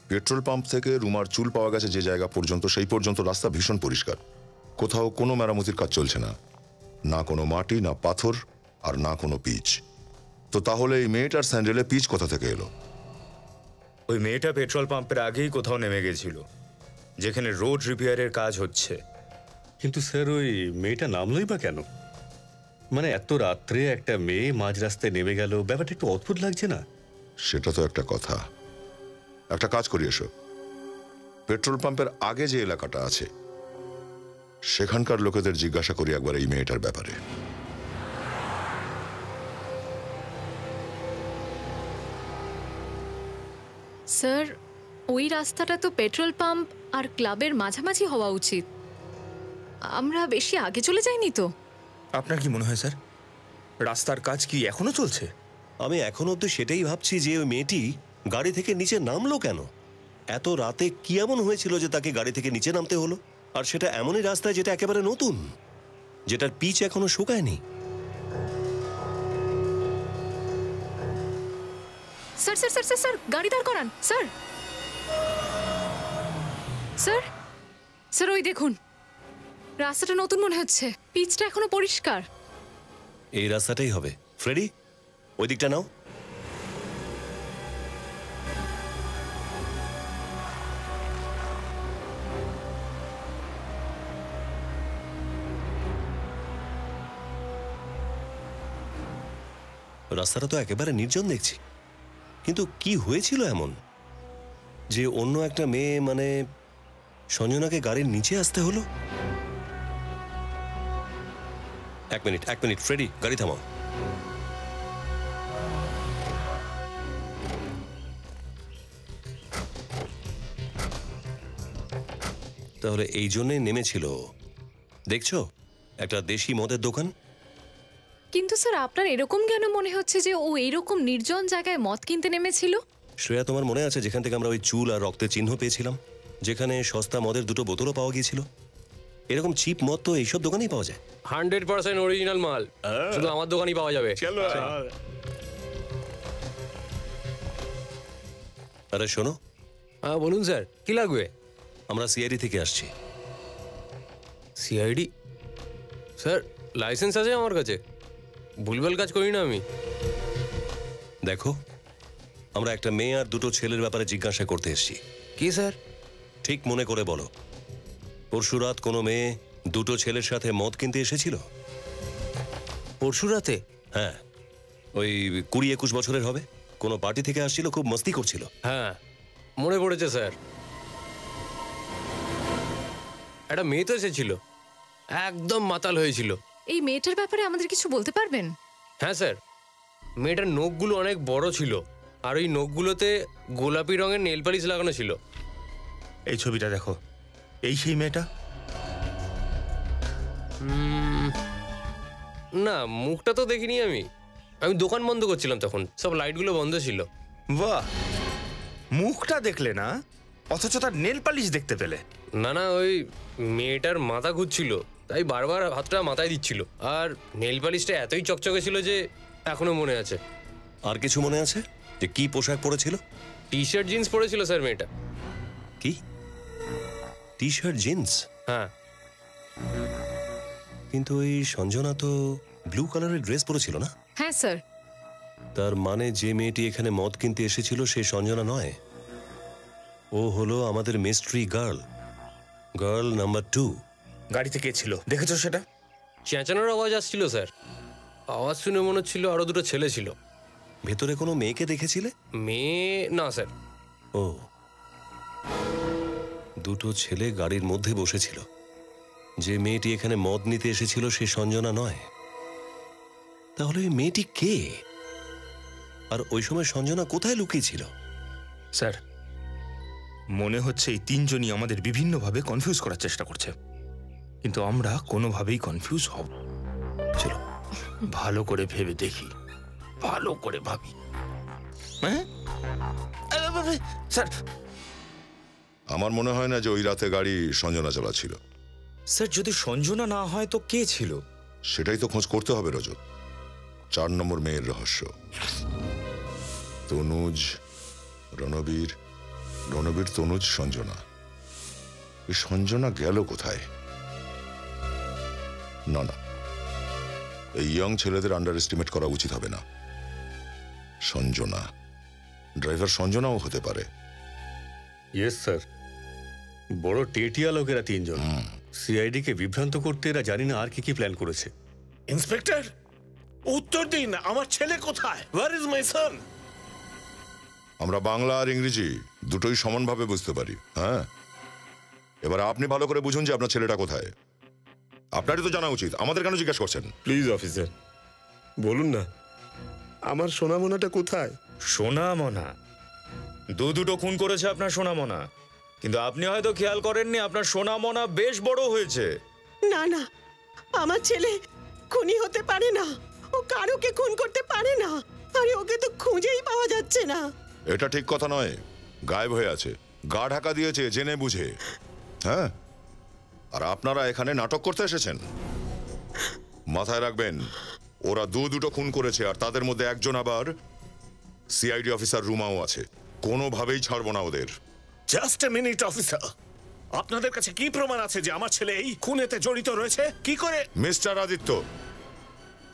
পেট্রোল পাম্প থেকে রুমার চুল পাওয়া গেছে যে জায়গা পর্যন্ত, সেই পর্যন্ত রাস্তা ভীষণ পরিষ্কার। কোথাও কোনো মেরামতির কাজ চলছে না, না কোনো মাটি, না পাথর, আর না কোনো পিচ। তো তাহলে এই মেয়েটার স্যান্ডেলে পিচ কোথা থেকে এলো? ওই মেয়েটা পেট্রোল পাম্পের আগেই কোথাও নেমে গেছিল, যেখানে রোড রিপেয়ারের কাজ হচ্ছে। কিন্তু স্যার ওই মেয়েটা নামলই বা কেন? মানে এত রাত্রে একটা মেয়ে মাঝ রাস্তায় নেমে গেল, ব্যাপারটা একটু অদ্ভুত লাগছে না? সেটা তো একটা কথা। একটা কাজ করি, এসো পেট্রোল পাম্পের আগে যে এলাকাটা আছে সেখানকার লোকেদের জিজ্ঞাসা করি একবার এই মেয়েটার ব্যাপারে। স্যার ওই রাস্তাটা তো পেট্রোল পাম্প আর ক্লাবের মাঝামাঝি হওয়া উচিত। আমরা বেশি আগে চলে যাইনি তো? আপনার কি মনে হয় স্যার, রাস্তার কাজ কি এখনো চলছে? আমি এখনো অব্দি সেটাই ভাবছি যে ওই মেয়েটি গাড়ি থেকে নিচে নামলো কেন। এত রাতে কি এমন হয়েছিল যে তাকে গাড়ি থেকে নিচে নামতে হলো, আর সেটা এমনই রাস্তায় যেটা একেবারে নতুন, যেটার পিচ এখনো শুকায়নি। স্যার স্যার স্যার স্যার গাড়ি দাঁড় করান স্যার। স্যার স্যার ওই দেখুন, রাস্তাটা নতুন মনে হচ্ছে, পিচটা এখনো পরিষ্কার। এই রাস্তাটাই হবে। ফ্রেডি, ওই দিকটা নাও। রাস্তাটা তো একেবারে নির্জন দেখছি, কিন্তু কি হয়েছিল এমন যে অন্য একটা মেয়ে, মানে সঞ্জনাকে গাড়ির নিচে আসতে হলো? এক মিনিট ফ্রেডি, গাড়ি থামাও। তাহলে এই জন্যই নেমেছিল, দেখছো, একটা দেশি মদের দোকান। কিন্তু স্যার আপনার এরকম কেন মনে হচ্ছে যে ও এইরকম নির্জন জায়গায় মদ কিনতে নেমেছিল? শ্রেয়া, তোমার মনে আছে যেখান থেকে আমরা ওই চুল আর রক্তের চিহ্ন পেয়েছিলাম, যেখানে সস্তা মদের দুটো বোতলও পাওয়া গিয়েছিল? এরকম চিপ মদ তো এইসব দোকানেই পাওয়া যায়। 100% অরিজিনাল মাল, শুধু আমার দোকানেই পাওয়া যাবে। আরে শোনো। হ্যাঁ বলুন স্যার, কি লাগবে? আমরা সিআইডি থেকে আসছি। সিআইডি? স্যার লাইসেন্স আছে আমার কাছে, ভুলভাল কাজ করি না আমি। দেখো, আমরা একটা মেয়ে আর দুটো ছেলের ব্যাপারে জিজ্ঞাসা করতে এসেছি। কি স্যার? ঠিক মনে করে বলো, পরশু রাত কোনো মেয়ে দুটো ছেলের সাথে মদ কিনতে এসেছিল? পরশু রাতে? হ্যাঁ, ওই 20-21 বছরের হবে, কোনো পার্টি থেকে আসছিল, খুব মস্তি করছিল। হ্যাঁ মনে পড়েছে স্যার, একটা মেয়ে তো এসেছিল, একদম মাতাল হয়েছিল। এই মেয়েটার ব্যাপারে আমাদের কিছু বলতে পারবেন? হ্যাঁ স্যার, মেয়েটার নখগুলো অনেক বড় ছিল, আর ওই নখগুলোতে গোলাপি রঙের নেল পালিশ লাগানো ছিল। এই ছবিটা দেখো, এই সেই মেয়েটা? না, মুখটা তো দেখিনি আমি। আমি দোকান বন্ধ করছিলাম তখন, সব লাইটগুলো বন্ধ ছিল। বাহ, মুখটা দেখলে না, অথচ তার নেল পালিশ দেখতে পেলে? না না, ওই মেয়েটার মাথা ঘুরছিল, তাই বারবার হাতটা মাথায় দিচ্ছিল। আর নেল পালিশটা এতই চকচকে ছিল যে এখনো মনে আছে। আর কিছু মনে আছে যে কি পোশাক পরেছিল? টি শার্ট জিন্স পরেছিল স্যার মেয়েটা। কি টি শার্ট জিন্স? হ্যাঁ। কিন্তু ওই সঞ্জনা তো ব্লু কালারের ড্রেস পরেছিল না? হ্যাঁ স্যার। তার মানে যে মেয়েটি এখানে মদ কিনতে এসেছিল সে সঞ্জনা নয়, ও হলো আমাদের মিস্ট্রি গার্ল, গার্ল নাম্বার 2। গাড়িতে কে ছিল দেখেছো সেটা? চেঁচানোর আওয়াজ আসছিল স্যার, আওয়াজ শুনে মনে হচ্ছিল আরো দুটো ছেলে ছিল। ভেতরে কোনো মেয়েকে দেখেছিলে? মেয়ে না স্যার। ও, দুটো ছেলে গাড়ির মধ্যে বসেছিল। যে মেয়েটি এখানে মদ নিতে এসেছিল সে সঞ্জনা নয়, তাহলে ওই মেয়েটি কে? আর ওই সময় সঞ্জনা কোথায় লুকিয়ে ছিল? স্যার, মনে হচ্ছে এই তিনজনই আমাদের বিভিন্নভাবে কনফিউজ করার চেষ্টা করছে, কিন্তু আমরা কোনোভাবেই কনফিউজ হব। চলো ভালো করে ভেবে দেখি, ভালো করে ভাবি। হ্যাঁ স্যার, আমার মনে হয় না যে ওই রাতে গাড়ি সঞ্জনা চালাচ্ছিল। স্যার, যদি সঞ্জনা না হয় তো কে ছিল? সেটাই তো খোঁজ করতে হবে রজত। 4 নম্বর মেয়ের রহস্য। তনুজ, রণবীর, তনুজ, সঞ্জনা। এই সঞ্জনা গেল কোথায়? না না, এই ইয়ং ছেলেদের আন্ডার এস্টিমেট করা উচিত হবে না। সঞ্জনা, ড্রাইভার সঞ্জনাও হতে পারে। ইয়েস স্যার, বড় টেটিয়া লোকেরা তিনজন। সিআইডি কে বিভ্রান্ত করতে এরা জানি না আর কি কি প্ল্যান করেছে। ইন্সপেক্টর, উত্তর দিন, আমার ছেলে কোথায়? ওয়্যার ইজ মাই সন? আমরা বাংলা আর ইংরেজি দুটোই সমানভাবে বুঝতে পারি। হ্যাঁ, এবার আপনি ভালো করে বুঝুন যে আপনার ছেলেটা কোথায়। আপনারই তো জানা উচিত, আমাদের কেন জিজ্ঞেস করছেন? প্লিজ অফিসার, বলুন না আমার সোনামোনাটা কোথায়? সোনামনা? দুটো খুন করেছে আপনার সোনামনা, কিন্তু আপনি হয়তো খেয়াল করেননি আপনার সোনামনা বেশ বড় হয়েছে। না না, আমার ছেলে খুনি হতে পারে না, ও কারোকে খুন করতে পারে না। আরে ওকে তো খুঁজেই পাওয়া যাচ্ছে না। এটা ঠিক কথা নয়, গায়েব হয়ে আছে, গা ঢাকা দিয়েছে জেনে বুঝে। হ্যাঁ, আর আপনারা এখানে নাটক করতে এসেছেন। মাথায় রাখবেন, ওরা দুটো খুন করেছে, আর তাদের মধ্যে একজন আবার সিআইডি অফিসার রুমাও আছে। কোনোভাবেই ছাড়বো না ওদের। জাস্ট এ মিনিট অফিসার, আপনাদের কাছে কি প্রমাণ আছে যে আমার ছেলে এই খুনেতে জড়িত রয়েছে? কি করে? মিস্টার আদিত্য,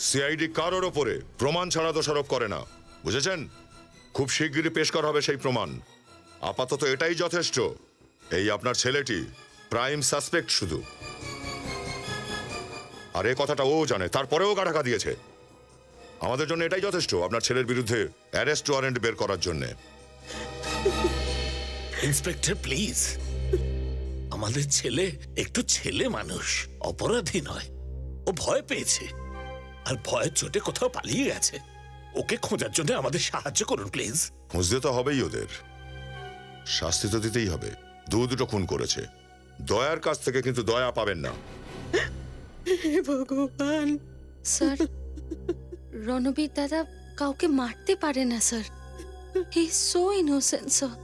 সিআইডি কারোর ওপরে প্রমাণ ছাড়া দোষারোপ করে না, বুঝেছেন? খুব শিগগিরই পেশ করা হবে সেই প্রমাণ। আপাতত এটাই যথেষ্ট, এই আপনার ছেলেটি প্রাইম সাসপেক্ট শুধু। আর এই কথাটা ও জানে, তারপরেও গা ঢাকা দিয়েছে। আমাদের জন্য এটাই যথেষ্ট আপনার ছেলের বিরুদ্ধে অ্যারেস্ট ওয়ারেন্ট বের করার জন্য। ইন্সপেক্টর প্লিজ, আমাদের ছেলে একটু ছেলে মানুষ, অপরাধী নয়। ও ভয় পেয়েছে, আর ভয়ের চোটে কোথাও পালিয়ে গেছে। ওকে খোঁজার জন্য আমাদের সাহায্য করুন প্লিজ। খুঁজতে তো হবেই ওদের, শাস্তি তো দিতেই হবে। দুটো খুন করেছে, দয়ার কাছ থেকে কিন্তু দয়া পাবেন না। ভগবান। স্যার, রণবীর দাদা কাউকে মারতে পারে না sir. He is so innocent sir,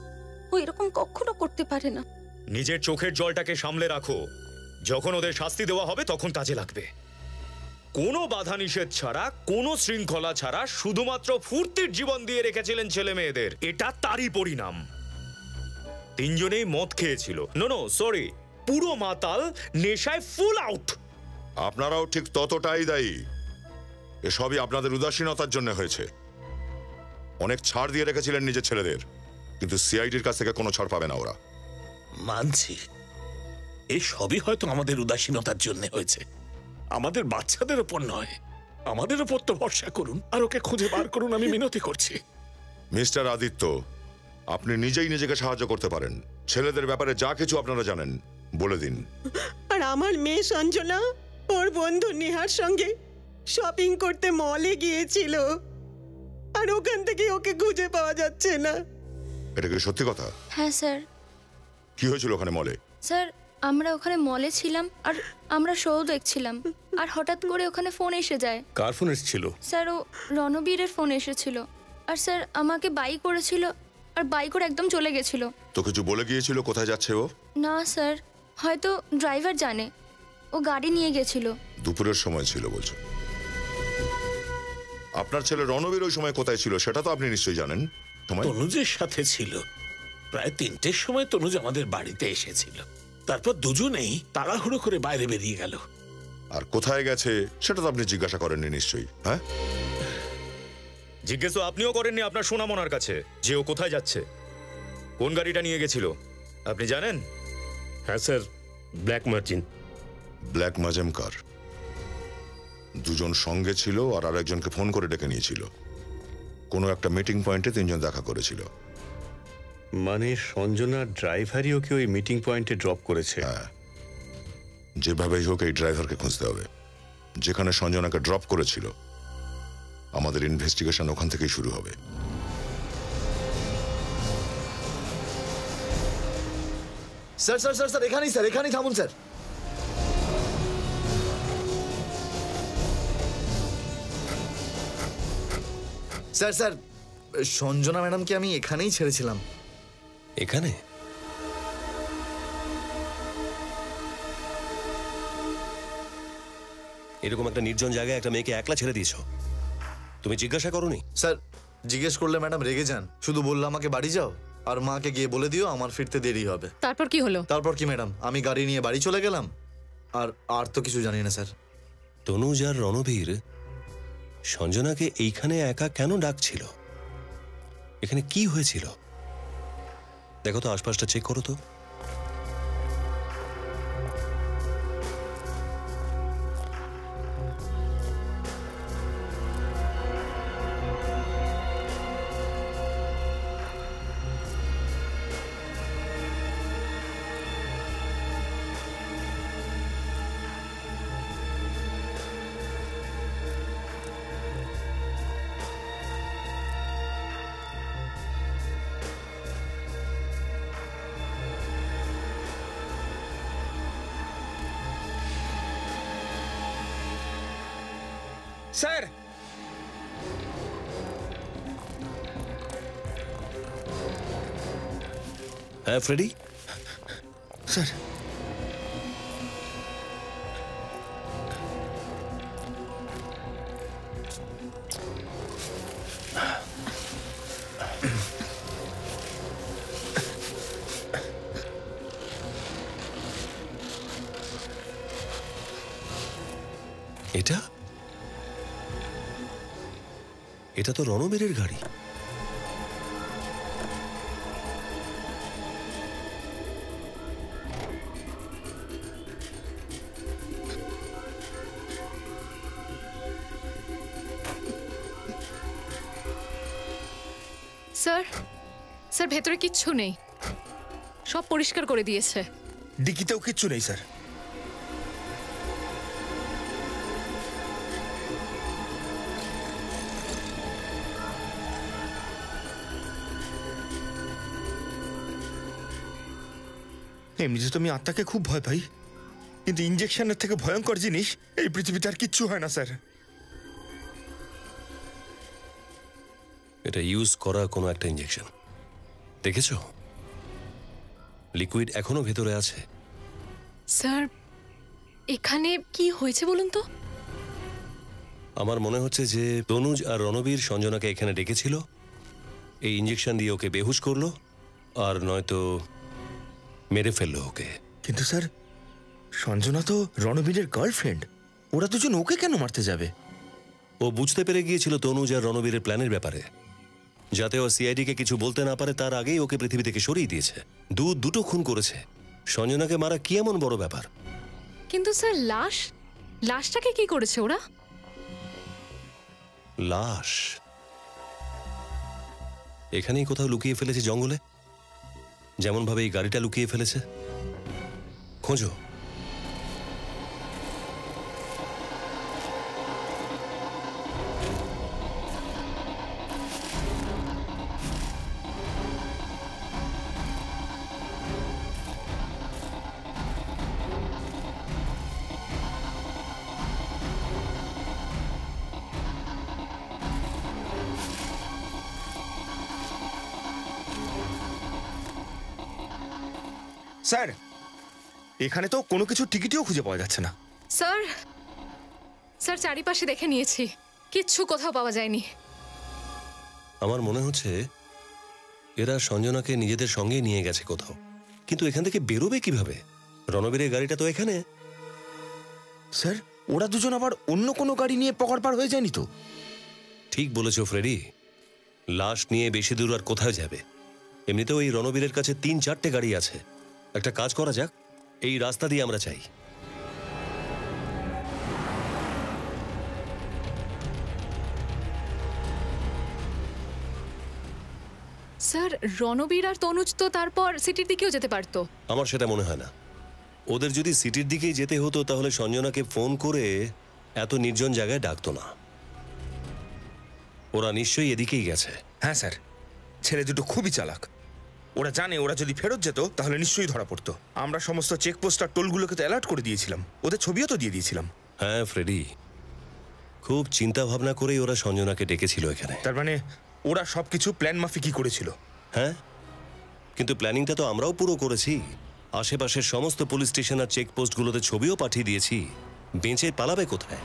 ও এরকম কখনো করতে পারে না। নিজের চোখের জলটাকে সামলে রাখো, যখন ওদের শাস্তি দেওয়া হবে তখন কাজে লাগবে। কোনো বাধা নিষেধ ছাড়া, কোনো শৃঙ্খলা ছাড়া শুধুমাত্র ফুর্তির জীবন দিয়ে রেখেছিলেন ছেলে মেয়েদের, এটা তারই পরিণাম। তিনজনেই মদ খেয়েছিল, নো সরি, পুরো মাতাল, নেশায় ফুল আউট। আপনারাও ঠিক ততটাই দায়ী। এসবই আপনাদের উদাসীনতার জন্য হয়েছে। অনেক ছাড় দিয়ে রেখেছিলেন নিজের ছেলেদের, কিন্তু সিআইডির কাছ থেকে কোনো ছাড় পাবে না ওরা। মানছি, এই সবই হয়তো আমাদের উদাসীনতার জন্য হয়েছে। আমাদের বাচ্চাদের উপর নয়, আমাদের উপর তো ভরসা করুন, আর ওকে খুঁজে বার করুন, আমি মিনতি করছি। মিস্টার আদিত্য, আপনি নিজেই নিজেকে সাহায্য করতে পারেন। ছেলেদের ব্যাপারে যা কিছু আপনারা জানেন বলে দিন। আর আমার মেয়ে সঞ্জনা, ওর বন্ধু নেহার সঙ্গে শপিং করতে মলে গিয়েছিল, আর ওখান থেকে ওকে খুঁজে পাওয়া যাচ্ছে না। এটা কি সত্যি কথা? হ্যাঁ স্যার। কি হয়েছিল ওখানে মলে? স্যার আমরা ওখানে মলে ছিলাম আর আমরা শো দেখছিলাম, আর হঠাৎ করে ওখানে ফোন এসে যায়। কার ফোন এসেছিল? স্যার ও রণবীরের ফোন এসেছিল, আর স্যার আমাকে বাই করেছিল, আর বাই করে একদম চলে গেছিল। তো কিছু বলে গিয়েছিল কোথায় যাচ্ছে ও? না স্যার, হয়তো ড্রাইভার জানে, ও গাড়ি নিয়ে গেছিল। দুপুরের সময় ছিল বলছো? আপনার ছেলে রণবীর ওই সময় কোথায় ছিল সেটা তো আপনি নিশ্চয়ই জানেন। তনুজের সাথে ছিল। প্রায় 3টের সময় তনুজ আমাদের বাড়িতে এসেছিল। তারপর দুজনেই তাড়াহুড়ো করে বাইরে বেরিয়ে গেল। আর কোথায় গেছে সেটা তো আপনি জিজ্ঞাসা করেননি নিশ্চয়ই? হ্যাঁ, জিজ্ঞেস তো আপনিও করেননি আপনার সোনামনার কাছে যে ও কোথায় যাচ্ছে, কোন গাড়িটা নিয়ে গেছিল, আপনি জানেন? হ্যাঁ স্যার, ব্ল্যাক মার্জিন। ব্ল্যাক মাজেম কার? দুজন সঙ্গে ছিল আর আরেকজনকে ফোন করে ডেকে নিয়েছিল। কোনো একটা মিটিং পয়েন্টে 3জন দেখা করেছিল। মানে সঞ্জনার ড্রাইভারই ওকে ওই মিটিং পয়েন্টে ড্রপ করেছে? হ্যাঁ, যেভাবেই হোক এই ড্রাইভারকে খুঁজতে হবে। যেখানে সঞ্জনাকে ড্রপ করেছিল আমাদের ইনভেস্টিগেশন ওখান থেকেই শুরু হবে। স্যার স্যার স্যার স্যার এখানেই, স্যার এখানেই থামুন স্যার। স্যার স্যার সঞ্জনা ম্যাডামকে আমি এখানেই ছেড়েছিলাম। এখানে? এরকম একটা নির্জন জায়গায় একটা মেয়েকে একলা ছেড়ে দিয়েছো, তুমি জিজ্ঞাসা করোনি? স্যার জিজ্ঞেস করলে ম্যাডাম রেগে যান। শুধু বললো আমাকে বাড়ি যাও আর মাকে গিয়ে বলে দিও আমার ফিরতে দেরি হবে। তারপর কি হলো? তারপর কি ম্যাডাম, আমি গাড়ি নিয়ে বাড়ি চলে গেলাম। আর তো কিছু জানি না স্যার। তনুজ আর রণবীর সঞ্জনাকে এইখানে একা কেন ডাকছিল? এখানে কি হয়েছিল? দেখো তো, আশপাশটা চেক করো তো। স্যার, হ্যাঁ ফ্রেডি। স্যার এটা তো রণবীরের গাড়ি। স্যার, স্যার ভেতরে কিচ্ছু নেই, সব পরিষ্কার করে দিয়েছে। ডিকিতেও কিচ্ছু নেই স্যার। এমনিতে তো আমি আত্মাকে খুব ভয় পাই, কিন্তু ইঞ্জেকশনের থেকে ভয়ঙ্কর জিনিস এই পৃথিবীতে আর কিচ্ছু হয় না স্যার। এটা ইউজ করা কোনো একটা ইঞ্জেকশন, দেখেছো? লিকুইড এখনো ভেতরে আছে। স্যার এখানে কি হয়েছে বলুন তো? আমার মনে হচ্ছে যে তনুজ আর রণবীর সঞ্জনাকে এখানে ডেকেছিল, এই ইঞ্জেকশন দিয়ে ওকে বেহুশ করলো, আর নয়তো মেরে ফেললো ওকে। কিন্তু স্যার সঞ্জনা তো রণবীরের গার্লফ্রেন্ড, ওরা দুজন ওকে কেন মারতে যাবে? ও বুঝতে পেরে গিয়েছিল তনুজ আর রণবীরের প্ল্যানের ব্যাপারে, যাতে ও সিআইডিকে কিছু বলতে না পারে তার আগেই ওকে পৃথিবী থেকে সরিয়ে দিয়েছে। দুটো খুন করেছে, সঞ্জনাকে মারা কি এমন বড় ব্যাপার? কিন্তু স্যার লাশটাকে কি করেছে ওরা? লাশ এখানেই কোথাও লুকিয়ে ফেলেছে, জঙ্গলে, যেমন ভাবে এই গাড়িটা লুকিয়ে ফেলেছে। খোঁজো। স্যার, এখানে তো কোনো কিছু টিকিটও খুঁজে পাওয়া যাচ্ছে না। স্যার স্যার চারিপাশে দেখে নিয়েছি, কিচ্ছু কোথাও পাওয়া যায়নি। আমার মনে হচ্ছে এরা সঞ্জনাকে নিজেদের সঙ্গে নিয়ে গেছে কোথাও, কিন্তু এখান থেকে বেরোবে কিভাবে? রণবীরের গাড়িটা তো এখানে। স্যার, ওরা দুজন আবার অন্য কোনো গাড়ি নিয়ে পকড় পার হয়ে যায়নি তো? ঠিক বলেছ ফ্রেডি, লাশ নিয়ে বেশি দূর আর কোথায় যাবে? এমনিতেও এই রণবীরের কাছে 3-4টে গাড়ি আছে। একটা কাজ করা যাক, এই রাস্তা দিয়ে আমরা চাই। স্যার রণবীর আর তনুজ তো তারপর সিটির দিকেও যেতে পারতো। আমার সেটা মনে হয় না। ওদের যদি সিটির দিকেই যেতে হতো তাহলে সঞ্জনাকে ফোন করে এত নির্জন জায়গায় ডাকতো না। ওরা নিশ্চয়ই এদিকেই গেছে। হ্যাঁ স্যার, ছেলে দুটো খুবই চালাক। ওরা জানে ওরা যদি ফেরত যেত তাহলে নিশ্চয়ই ধরা পড়তো। আমরা সমস্ত চেকপোস্ট আর টোলগুলোকে তো অ্যালার্ট করে দিয়েছিলাম, ওদের ছবিও তো দিয়ে দিয়েছিলাম। হ্যাঁ ফ্রেডি, খুব চিন্তা ভাবনা করেই ওরা সঞ্জনাকে ডেকেছিল এখানে। তার মানে ওরা সবকিছু প্ল্যান মাফিকই করেছিল। হ্যাঁ, কিন্তু প্ল্যানিংটা তো আমরাও পুরো করেছি। আশেপাশের সমস্ত পুলিশ স্টেশন আর চেকপোস্টগুলোতে ছবিও পাঠিয়ে দিয়েছি। বেঁচে পালাবে কোথায়?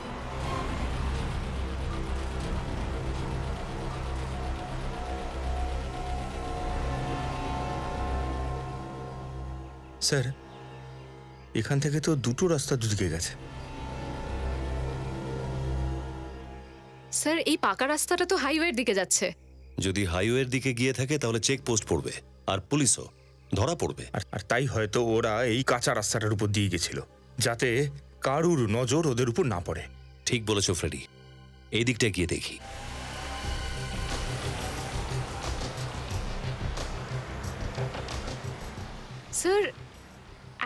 স্যার, এখান থেকে তো দুটো রাস্তা দুদিকে গেছে। স্যার এই পাকা রাস্তাটা তো হাইওয়ের দিকে যাচ্ছে। যদি হাইওয়ের দিকে গিয়ে থাকে তাহলে চেকপোস্ট পড়বে আর পুলিশও ধরা পড়বে। আর তাই হয়তো ওরা এই কাঁচা রাস্তাটার উপর দিয়ে গেছিল, যাতে কারুর নজর ওদের উপর না পড়ে। ঠিক বলেছো ফ্রেডি, এই দিকটা গিয়ে দেখি। স্যার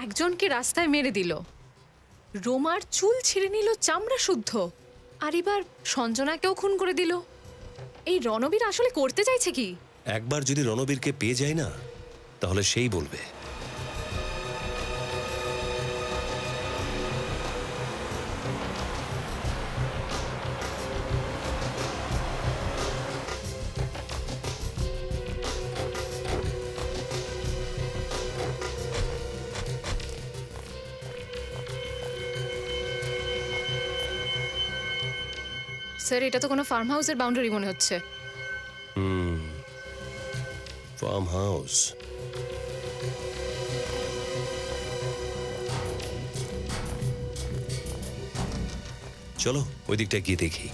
একজনকে রাস্তায় মেরে দিল, রোমার চুল ছিঁড়ে নিল চামড়া শুদ্ধ, আর এবার সঞ্জনাকেও খুন করে দিল। এই রণবীর আসলে করতে চাইছে কি? একবার যদি রণবীরকে পেয়ে যায় না তাহলে সেই বলবে। স্যার এটা তো কোনো ফার্ম হাউসের বাউন্ডারি মনে হচ্ছে। Farm house. চলো ওই দিকটা গিয়ে দেখি।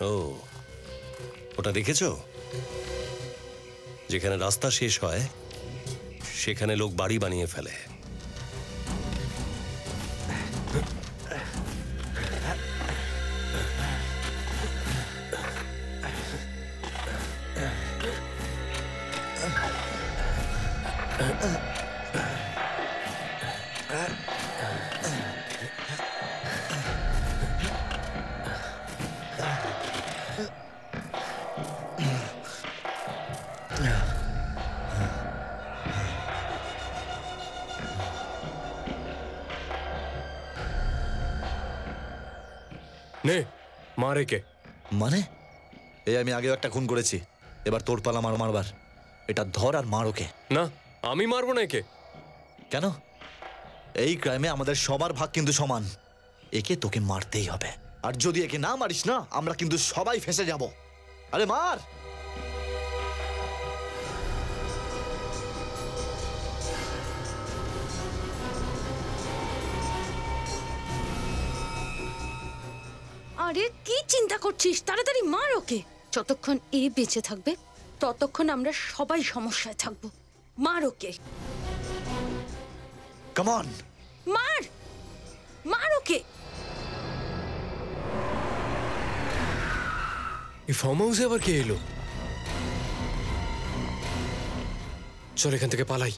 ও, ওটা দেখেছো? যেখানে রাস্তা শেষ হয় সেখানে লোক বাড়ি বানিয়ে ফেলে। নে মারে কে? মানে এই আমি আগেও একটা খুন করেছি, এবার তোর পালা মার মারবার। এটা ধর আর মার ওকে। না, আমি মারবো না একে। কেন? এই ক্রাইমে আমাদের সবার ভাগ কিন্তু সমান। একে তোকে মারতেই হবে, আর যদি একে না মারিস না আমরা কিন্তু সবাই ফেঁসে যাব। আরে মার! আরে কি চিন্তা করছিস? তাড়াতাড়ি মার ওকে। যতক্ষণ এ বেঁচে থাকবে ততক্ষণ আমরা সবাই সমস্যায় থাকবো। মার ওকে। কাম অন, মার, মার ওকে। এই ফার্ম হাউসে আবার কে এলো? চল এখান থেকে পালাই।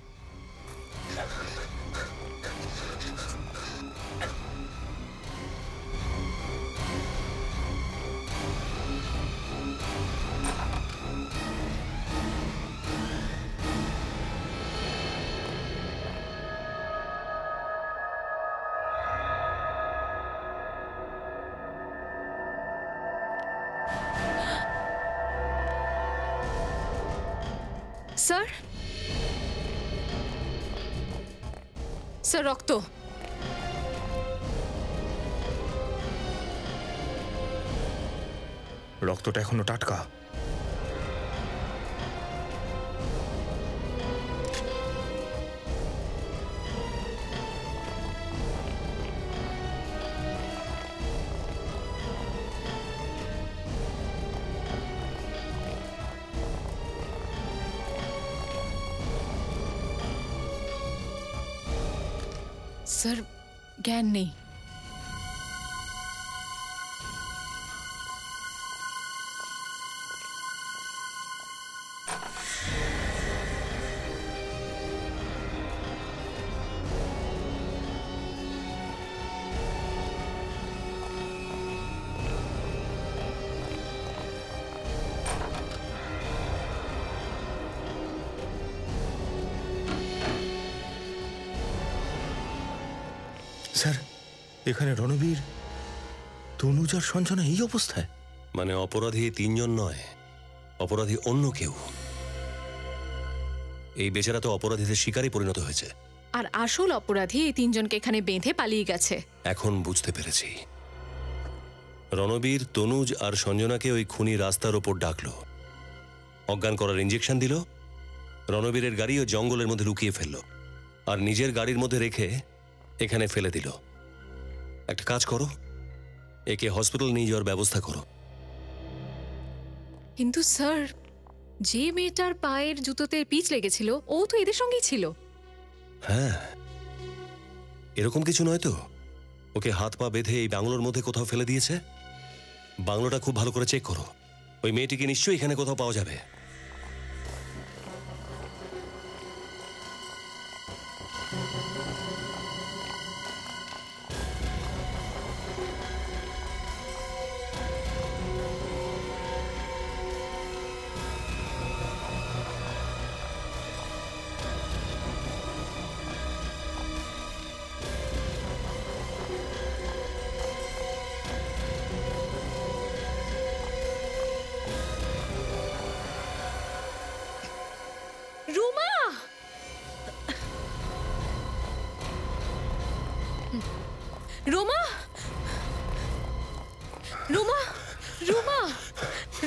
স্যার, স্যার রক্ত। রক্তটা এখনো টাটকা। স্যার জ্ঞান নেই। স্যার, এখানে রণবীর, তনুজ আর সঞ্জনা এই অবস্থায়? মানে অপরাধী তিনজন নয়, অপরাধী অন্য কেউ। এই বেচারা তো অপরাধীদের শিকারই পরিণত হয়েছে। আর আসল অপরাধী এই তিনজনকে এখানে বেঁধে পালিয়ে গেছে। এখন বুঝতে পেরেছি। রণবীর, তনুজ আর সঞ্জনাকে ওই খুনি রাস্তার ওপর ডাকলো, অজ্ঞান করার ইঞ্জেকশন দিল, রণবীরের গাড়িও জঙ্গলের মধ্যে লুকিয়ে ফেললো, আর নিজের গাড়ির মধ্যে রেখে এখানে ফেলে দিল। একটা কাজ করো, একে হসপিটাল নিয়ে যাওয়ার ব্যবস্থা করো। কিন্তু স্যার, যে মেয়েটার পায়ের জুতোতে পিচ লেগেছিল ও তো এদের সঙ্গেই ছিল। হ্যাঁ, এরকম কিছু নয় তো? ওকে হাত পা বেঁধে এই বাংলোর মধ্যে কোথাও ফেলে দিয়েছে। বাংলোটা খুব ভালো করে চেক করো, ওই মেয়েটিকে নিশ্চয়ই এখানে কোথাও পাওয়া যাবে। রুমা! রুমা! রুমা! রুমা!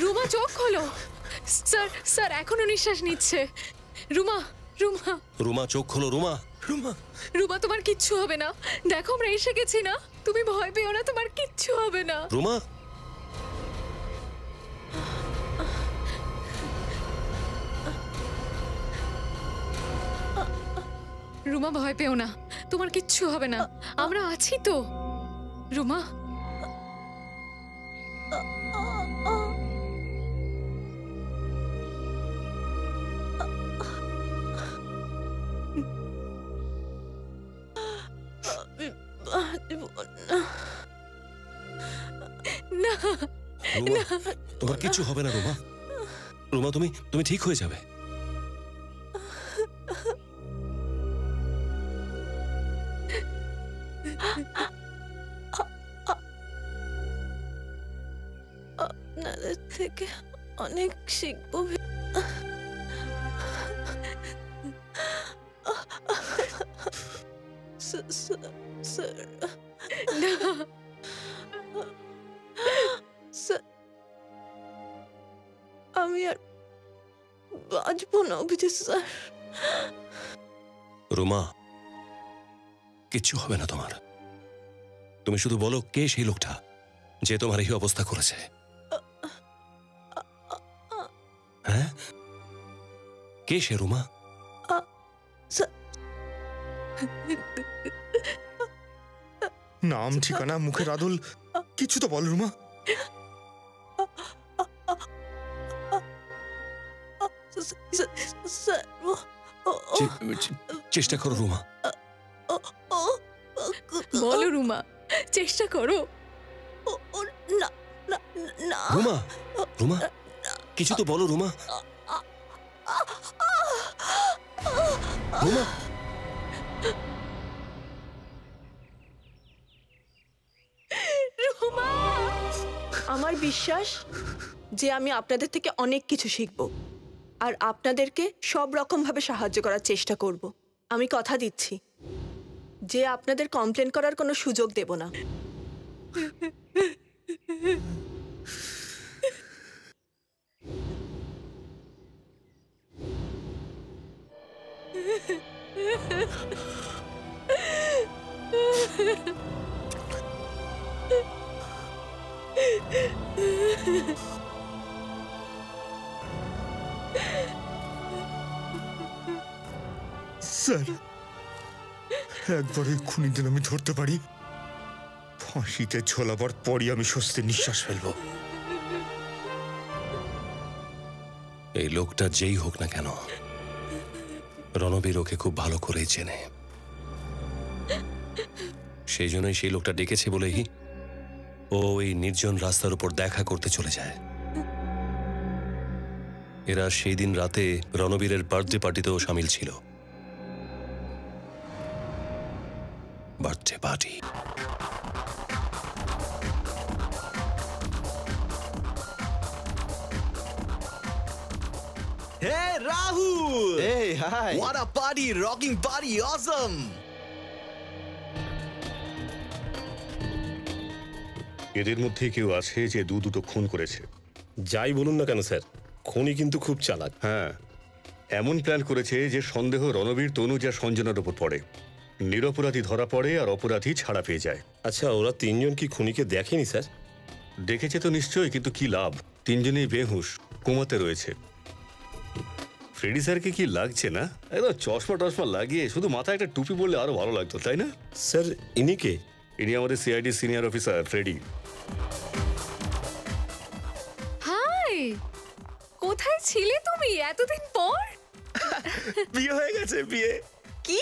রুমা চোখ খোলো। স্যার, স্যার এখনো নিঃশ্বাস নিচ্ছে। রুমা! রুমা! রুমা চোখ খোলো। রুমা! রুমা! রুমা, তোমার কিচ্ছু হবে না। দেখো আমরা এসে গেছি না, তুমি ভয় পেও না, তোমার কিচ্ছু হবে না। রুমা! রুমা ভয় পেও না, তোমার কিচ্ছু হবে না, আমরা আছি তো। রুমা! না, রুমা, তোমার কিচ্ছু হবে না রুমা। রুমা, তুমি ঠিক হয়ে যাবে। আপনাদের থেকে অনেক শিখবো। আমি আর বাঁচবো না অভিজিৎ স্যার। রুমা, কিচ্ছু হবে না তোমার। তুমি শুধু বলো কে সেই লোকটা যে তোমার এই অবস্থা করেছে। হ্যাঁ, কে সে রুমা? নাম, ঠিকানা, মুখের আদল কিছু তো বল রুমা। চেষ্টা করো রুমা। বলো রুমা, চেষ্টা করো। রুমা, রুমা, কিছু তো বলো রুমা। রুমা! আমার বিশ্বাস যে আমি আপনাদের থেকে অনেক কিছু শিখবো। আর আপনাদেরকে সব রকমভাবে সাহায্য করার চেষ্টা করব। আমি কথা দিচ্ছি যে আপনাদের কমপ্লেন করার কোনো সুযোগ দেব না। স্যার, একবার ওই খুনিদের আমি ধরতে পারি, ফাঁসিতে ঝোলাবার পরই আমি স্বস্তির নিঃশ্বাস ফেলবো। এই লোকটা যেই হোক না কেন, রণবীর ওকে খুব ভালো করেই চেনে। সেই জন্যই সেই লোকটা ডেকেছে বলেই ও এই নির্জন রাস্তার উপর দেখা করতে চলে যায়। এরা সেই দিন রাতে রণবীরের বার্থডে পার্টিতেও সামিল ছিল। Birthday party. Hey, Rahul! Hey, hi! What a party! Rocking party! Awesome! এদের মধ্যে কেউ আছে যে দুটো খুন করেছে। যাই বলুন না কেন স্যার, খুনি কিন্তু খুব চালাক। হ্যাঁ, এমন প্ল্যান করেছে যে সন্দেহ রণবীর, তনুজ আর সঞ্জনার উপর পড়ে। নিরপরাধী ধরা পড়ে আর অপরাধী ছাড়া পেয়ে যায়। আচ্ছা, ওরা তিনজন কি খুনিকে দেখেনি স্যার? দেখেছে তো নিশ্চয়ই, কিন্তু কি লাভ? তিনজনেই বেহুশ, কোমাতে রয়েছে। ফ্রেডি স্যারকে কি লাগছে না? একদম চশমা টশমা লাগিয়ে শুধু মাথায় একটা টুপি পরলে আরো ভালো লাগতো, তাই না? স্যার, ইনি কে? ইনি আমাদের CID senior officer Freddy. Hi, কোথায় ছিলে তুমি এতদিন পর? বিয়ে হয়ে গেছে, বিয়ে। কি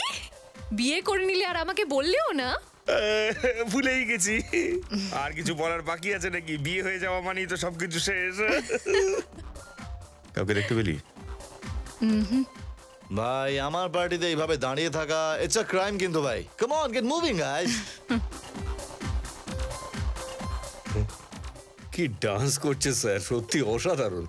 বিয়ে করে নিলে আর আমাকে বললেও না? ভুলেই গেছি। আর কিছু বলার বাকি আছে নাকি? বিয়ে হয়ে যাওয়া মানেই তো সবকিছু শেষ। কাউকে দেখতে পেলি? ভাই, আমার পার্টিতে এইভাবে দাঁড়িয়ে থাকা ইটস আ ক্রাইম কিন্তু ভাই। Come on, get moving guys. কি ডান্স করছে স্যার, সত্যি অসাধারণ।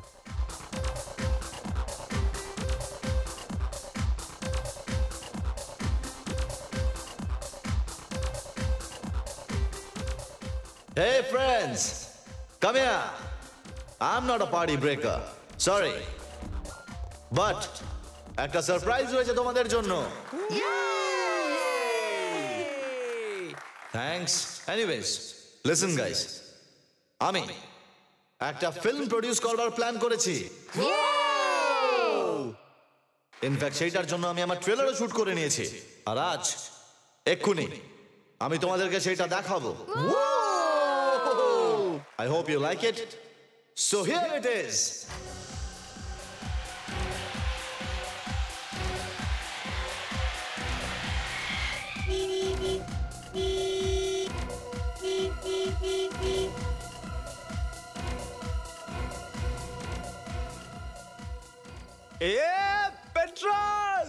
Hey friends, come here. I'm not a party breaker. Sorry. But একটা সারপ্রাইজ রয়েছে তোমাদের জন্য। Thanks. Anyways, listen guys. আমি একটা ফিল্ম প্রডিউস করবার প্ল্যান করেছি। ইনফ্যাক্ট সেইটার জন্য আমি আমার ট্রেলারও শুট করে নিয়েছি। আর আজ এক্ষুনি আমি তোমাদেরকে সেটা দেখাবো। I hope you like it. So here it is. Petrol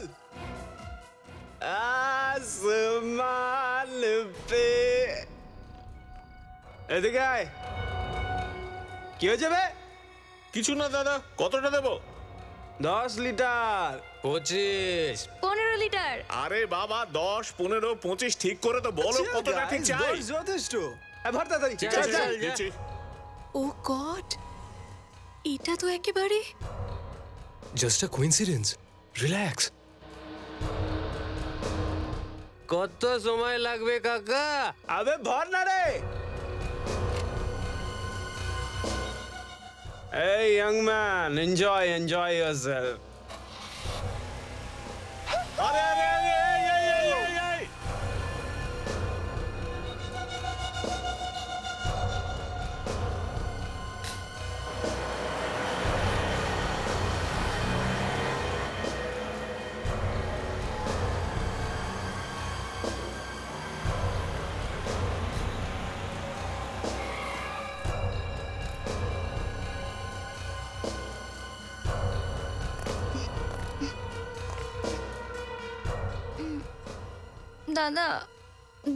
आसमान पे এদিকে আয়। কি হয়েছে বে? কিছু না দাদা, কতটা দেবো? 10 লিটার। 25 15 লিটার। আরে বাবা, 10 15 25 ঠিক করে তো বলো কতটা ঠিক চাই। যথেষ্ট। ভর তাড়াতাড়ি। চল। ও গড, এটা তো একেবারে জাস্ট আ কোইন্সিডেন্স। রিল্যাক্স। কত সময় লাগবে কাকা? আবে ভর না রে। Hey young man, enjoy yourself. দাদা,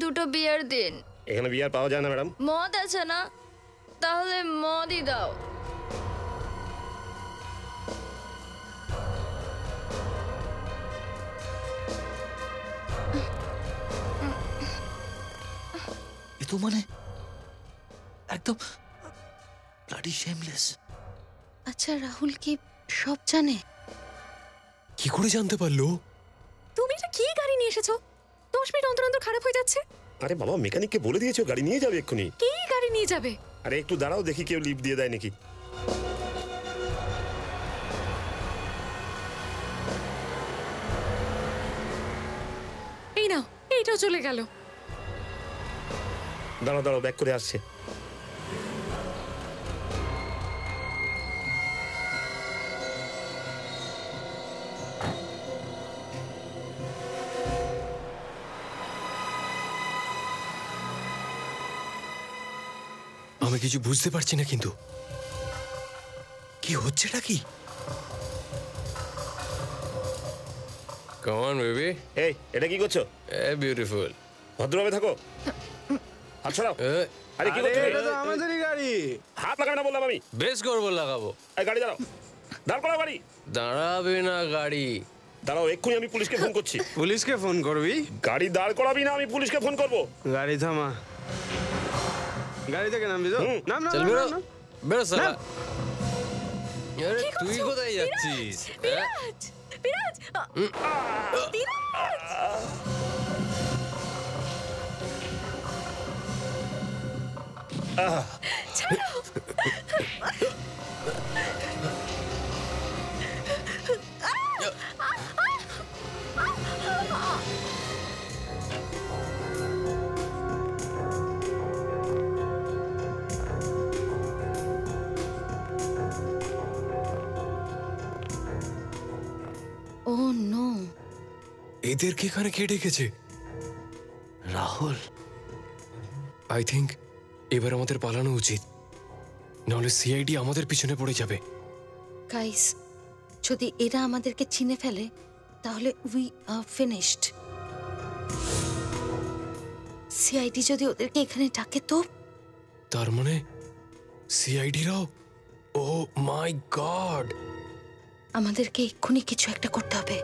দুটো বিয়ার দিন। এখানে বিয়ার পাওয়া যায় না ম্যাডাম। মদ আছে না? তাহলে মদই দাও। মানে একদম ব্লাডি শেমলেস। আচ্ছা রাহুল কি সব জানে? কি করে জানতে পারলো? তুমি এটা কি গাড়ি নিয়ে এসেছো? 10 মিনিট অন্তর অন্তর খারাপ হয়ে যাচ্ছে। আরে বাবা, মেকানিককে বলে দিয়েছো গাড়ি নিয়ে যাবে এক্ষুনি। কি গাড়ি নিয়ে যাবে? আরে একটু দাঁড়াও, দেখি কেউ লিফট দিয়ে দেয় নাকি। এই নাও, এইটাও চলে গেল। দাঁড়াও দাঁড়াও, ব্যাক করে আসছে। আমি কিছু বুঝতে পারছি না, কিন্তু কি হচ্ছেটা কি? Come on baby. এই, এটা কি করছো? বিউটিফুল। ভদ্রভাবে থাকো। হাত ছড়াও। আরে কি করছো? এটা তো আমাদেরই গাড়ি। হাত লাগাবে না বললাম আমি। বেশ করবো, লাগাবো। এই গাড়ি দাঁড়াও, দাঁড় করাও গাড়ি। দাঁড়াবে না গাড়ি। দাঁড়াও, এক্ষুনি আমি পুলিশকে ফোন করছি। পুলিশকে ফোন করবি? গাড়ি দাঁড় করাবি না, আমি পুলিশকে ফোন করবো। গাড়ি থামা। গাড়ি থেকে নামবি তো? নাম নাম চল বেরো, নাম। বেরো সালা। আরে তুই কোথায় যাচ্ছিস? বিরাজ, বিরাজ, বিরাজ। ছাড়ো। ও নো, এদেরকে এখানে কে ডেকেছে? রাহুল। আই থিঙ্ক এবার আমাদের পালানো উচিত, নাহলে সিআইডি আমাদের পিছনে পড়ে যাবে। গাইস, যদি এরা আমাদেরকে চিনে ফেলে তাহলে উই আর ফিনিশড। সিআইডি যদি ওদেরকে এখানে ডাকে তো? তার মানে সিআইডিরাও? ও মাই গড! আমাদেরকে এক্ষুনি কিছু একটা করতে হবে।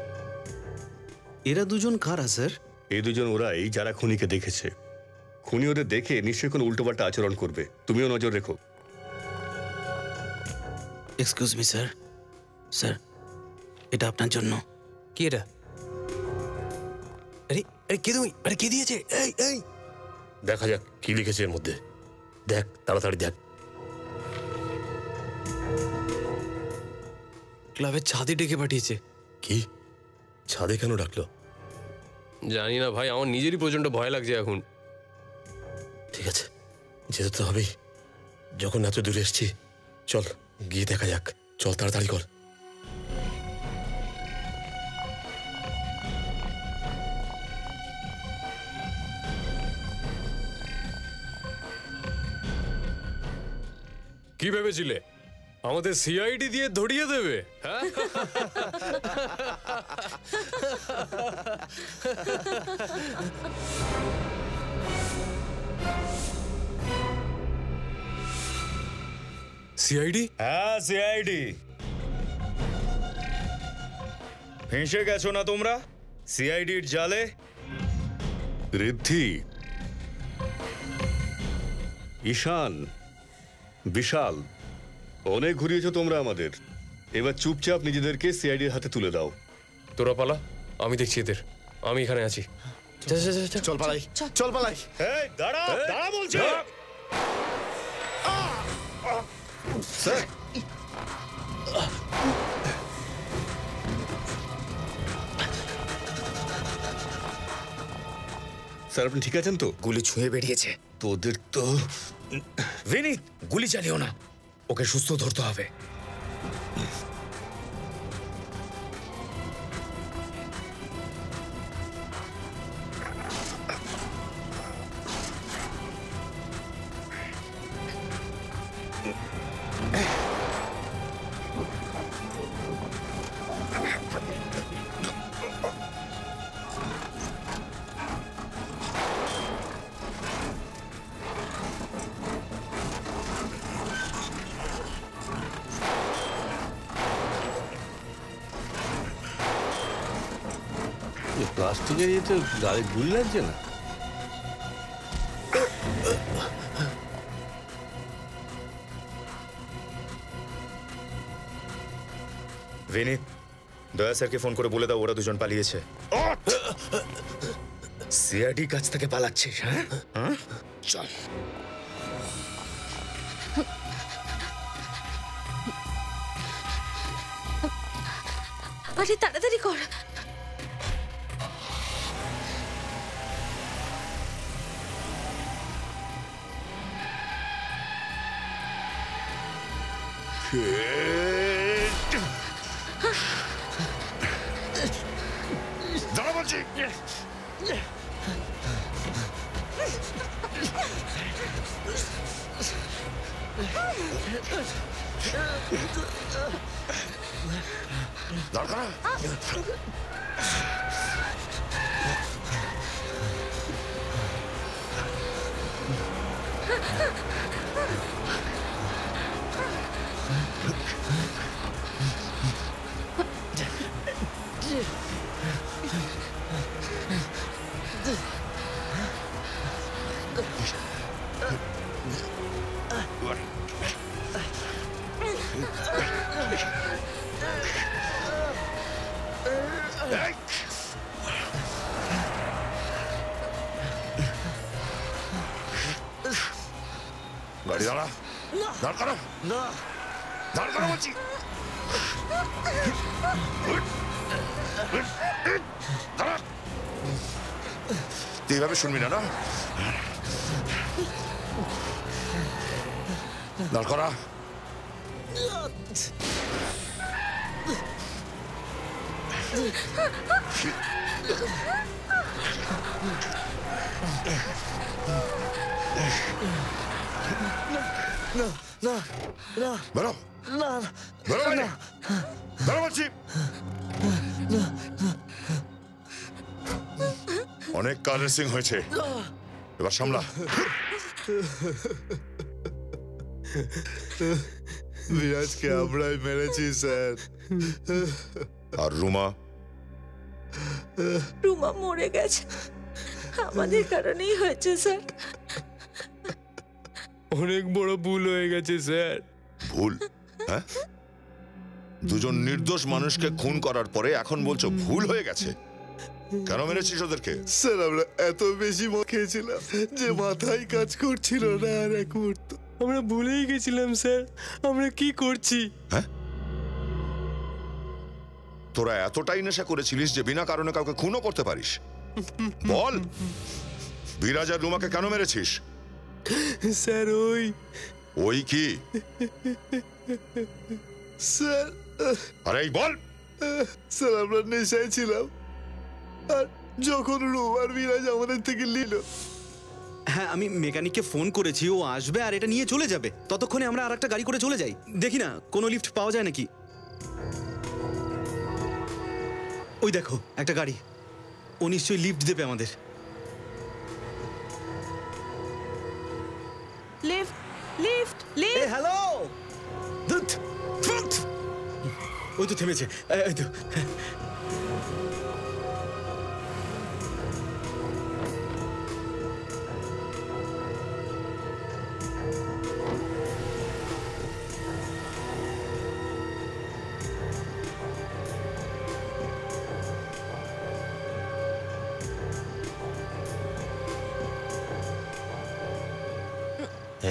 এরা দুজন কারা স্যার? এই দুজন ওরাই যারা খুনিকে দেখেছে। খুনি ওদের দেখে নিশ্চয়ই কোনো উল্টোপাল্টা আচরণ করবে, তুমিও নজর রেখো। Excuse me sir. স্যার, এটা আপনার জন্য। কি এটা? আরে আরে কে তুমি? আরে কে দিয়েছে? এই এই দেখা যাক কি লিখেছে এর মধ্যে। দেখ, তাড়াতাড়ি দেখ। ক্লাবের ছাদে ডেকে পাঠিয়েছে। কি? ছাদে কেন ডাকলো? জানি না ভাই, আমার নিজেরই প্রচন্ড ভয় লাগছে এখন। ঠিক আছে, যেতে তো হবেই। যখন এত দূরে এসছি, চল গিয়ে দেখা যাক। চল তাড়াতাড়ি কর। কি ভেবেছিলে আমাদের সিআইডি দিয়ে ধরিয়ে দেবে? হ্যাঁ, সিআইডি? হ্যাঁ, সিআইডি। ফেঁসে গেছো না তোমরা সিআইডির জালে? ঋদ্ধি, ঈশান, বিশাল, অনেক ঘুরিয়েছো তোমরা আমাদের। এবার চুপচাপ নিজেদেরকে সিআইডির হাতে তুলে দাও। তোরা পালা, আমি দেখছি এদের। আমি এখানে আছি। চল পালাই, চল পালাই। এই দাঁড়া, দাঁড়া বলছি। স্যার, স্যার আপনি ঠিক আছেন তো? গুলি ছুঁয়ে বেরিয়েছে। তোদের তো বিনীত, গুলি চালিও না, ওকে সুস্থ ধরতে হবে। প্লাস্টিকের ইয়েতে গাড়ি গুলি লাগছে না। विनीत दया স্যারকে ফোন করে বলে দাও ওরা দুজন পালিয়েছে। সিআইডি কাছ থেকে পালাচ্ছিস? হ্যাঁ হ্যাঁ চল। আরে তাড়াতাড়ি কর। দাঁড়া বলছি। দরকার গাড়ি দাঁড়া, দাঁড় করো, দাঁড় করো বলছি। তুই এইভাবে শুনবি না, না? দাঁড় করা। না না না বেরো, না বেরো বাইরে, বেরো বলছি। অনেক কার রেসিং হয়েছে, এবার সামলা। বিরাজকে আমরাই মেরেছি স্যার। আর রুমা? রুমা মরে গেছে, আমাদের কারণেই হয়েছে স্যার। অনেক বড় ভুল হয়ে গেছে স্যার। ভুল? হ্যাঁ, দুজন নির্দোষ মানুষকে খুন করার পরে এখন বলছো ভুল হয়ে গেছে? কেন মেরেছিস ওদেরকে? স্যার আমরা এত বেশি মদ খেয়েছিলাম যে মাথায় কাজ করছিল না আর এক মুহূর্ত। আমরা ভুলেই গেছিলাম স্যার আমরা কি করছি। হ্যাঁ, তোরা এতটাই নেশা করেছিলিস যে বিনা কারণে কাউকে খুনও করতে পারিস? বল, বিরাজ আর রুমাকে কেন মেরেছিস? স্যার ওই কি? স্যার আরে বল। স্যার আমরা নেশায় ছিলাম, আর যখন রুম আর বিরাজ আমাদের থেকে নিল। হ্যাঁ, আমি মেকানিককে ফোন করেছি, ও আসবে আর এটা নিয়ে চলে যাবে। ততক্ষণে আমরা আর একটা গাড়ি করে চলে যাই। দেখি না কোনো লিফট পাওয়া যায় নাকি। ওই দেখো একটা গাড়ি, ও নিশ্চয়ই লিফট দেবে আমাদের। Lift lift lift. হ্যালো, ওই তো থেমেছে। এই তো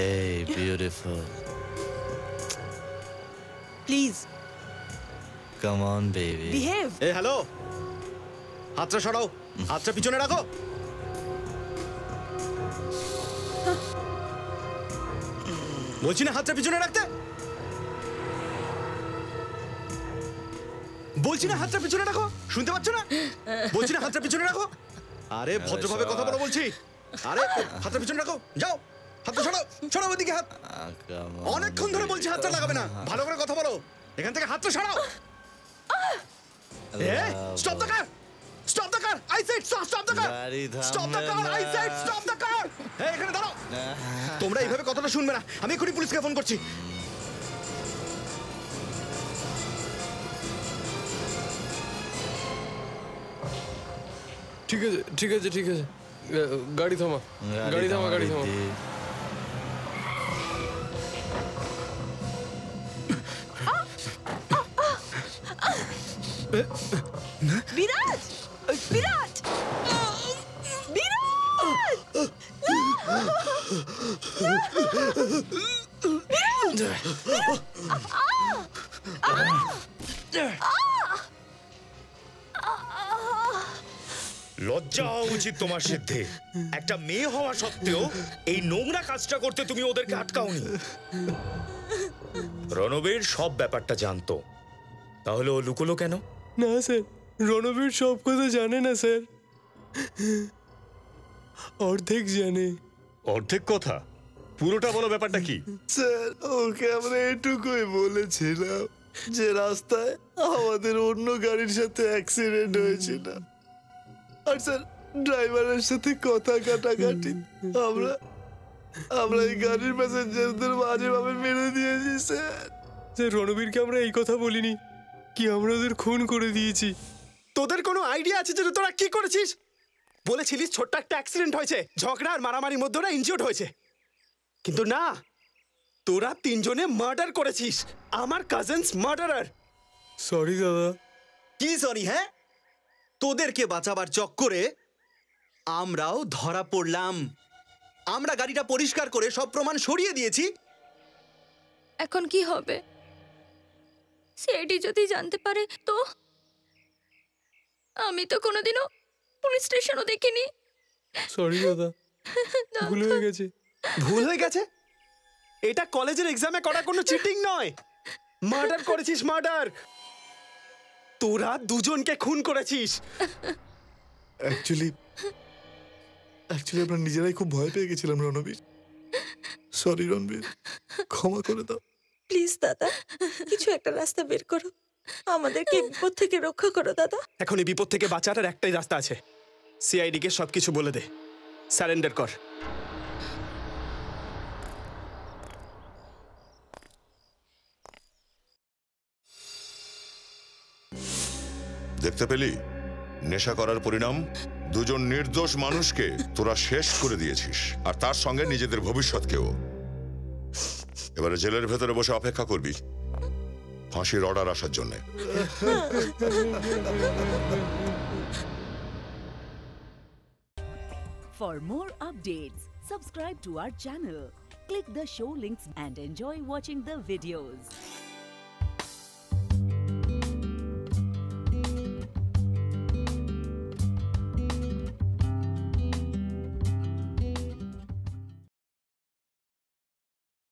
Hey, beautiful. Please Come on, baby. Behave. এই হ্যালো, হাতটা সরাও, হাতটা পিছনে রাখো। বলছি না হাতটা পিছনে রাখতে, বলছি না হাতটা পিছনে রাখো। শুনতে পাচ্ছ না? বলছি না হাতটা পিছনে রাখো। আরে ভদ্রভাবে কথা বলো বলছি। আরে হাতটা পিছনে রাখো, যাও হাতটা সরাও, সরাও ওদিকে হাত। অনেকক্ষণ ধরে বলছি হাতটা লাগাবে না, ভালো করে কথা বলো। এখান থেকে হাতটা সরাও। Stop the car, stop the car, I said stop the car, stop the car, I said stop the car. এই এখানে দাঁড়াও। তোমরা এইভাবে কথাটা শুনবে না, আমি এখনই পুলিশকে ফোন করছি। ঠিক আছে ঠিক আছে ঠিক আছে, গাড়ি থামা, গাড়ি থামা, গাড়ি থামা। বিরাজ বিরাজ লজ্জা হওয়া উচিত তোমার সিদ্ধে। একটা মেয়ে হওয়া সত্ত্বেও এই নোংরা কাজটা করতে তুমি ওদেরকে আটকাওনি। রণবীর সব ব্যাপারটা জানতো, তাহলে ও লুকোলো কেন? না স্যার, রণবীর সব কথা জানে না স্যার, অর্ধেক জানে। অর্ধেক কথা? পুরোটা বলো, ব্যাপারটা কি? স্যার, ওকে আমরা এটুকুই বলেছিলাম যে রাস্তায় আমাদের অন্য গাড়ির সাথে অ্যাক্সিডেন্ট হয়েছিল, আর স্যার ড্রাইভারের সাথে কথা কাটাকাটি আমরা এই গাড়ির প্যাসেঞ্জারদের বাজেভাবে মেরে দিয়েছি স্যার। স্যার, রণবীরকে আমরা এই কথা বলিনি কি আমরা ওদের খুন করে দিয়েছি। তোদের কোনো আইডিয়া আছে যে তোরা কি করেছিস? বলেছিলিস ছোট্ট একটা অ্যাক্সিডেন্ট হয়েছে, ঝগড়া আর মারামারির মধ্যে ওরা ইনজিওর্ড হয়েছে, কিন্তু না, তোরা তিনজনে মার্ডার করেছিস। আমার কাজিনস মার্ডারার। সরি দাদা। কি সরি? হ্যাঁ, তোদেরকে বাঁচাবার চক্করে আমরাও ধরা পড়লাম। আমরা গাড়িটা পরিষ্কার করে সব প্রমাণ সরিয়ে দিয়েছি। এখন কি হবে? সিআইডি যদি জানতে পারে তো? আমি তো কোনোদিনও পুলিশ স্টেশনও দেখিনি। সরি দাদা, ভুল হয়ে গেছে। ভুল হয়ে গেছে? এটা কলেজের এক্সামে করা কোনো চিটিং নয়। মার্ডার করেছিস, মার্ডার। তোরা দুজনকে খুন করেছিস। অ্যাকচুয়ালি আমরা নিজেরাই খুব ভয় পেয়ে গেছিলাম রণবীর। সরি রণবীর, ক্ষমা করে দাও। প্লিজ দাদা, কিছু একটা রাস্তা বের করো, আমাদেরকে বিপদ থেকে রক্ষা করো দাদা। এখন এই বিপদ থেকে বাঁচার আর একটাই রাস্তা আছে, সিআইডি কে সবকিছু বলে দে, সারেন্ডার কর। দেখতে পেলি নেশা করার পরিণাম? দুজন নির্দোষ মানুষকে তোরা শেষ করে দিয়েছিস, আর তার সঙ্গে নিজেদের ভবিষ্যৎকেও। এবারে জেলের ভেতরে বসে অপেক্ষা করবি ফাঁসির অর্ডার আসার জন্য। For more updates, subscribe to our channel, click the show links and enjoy watching the videos.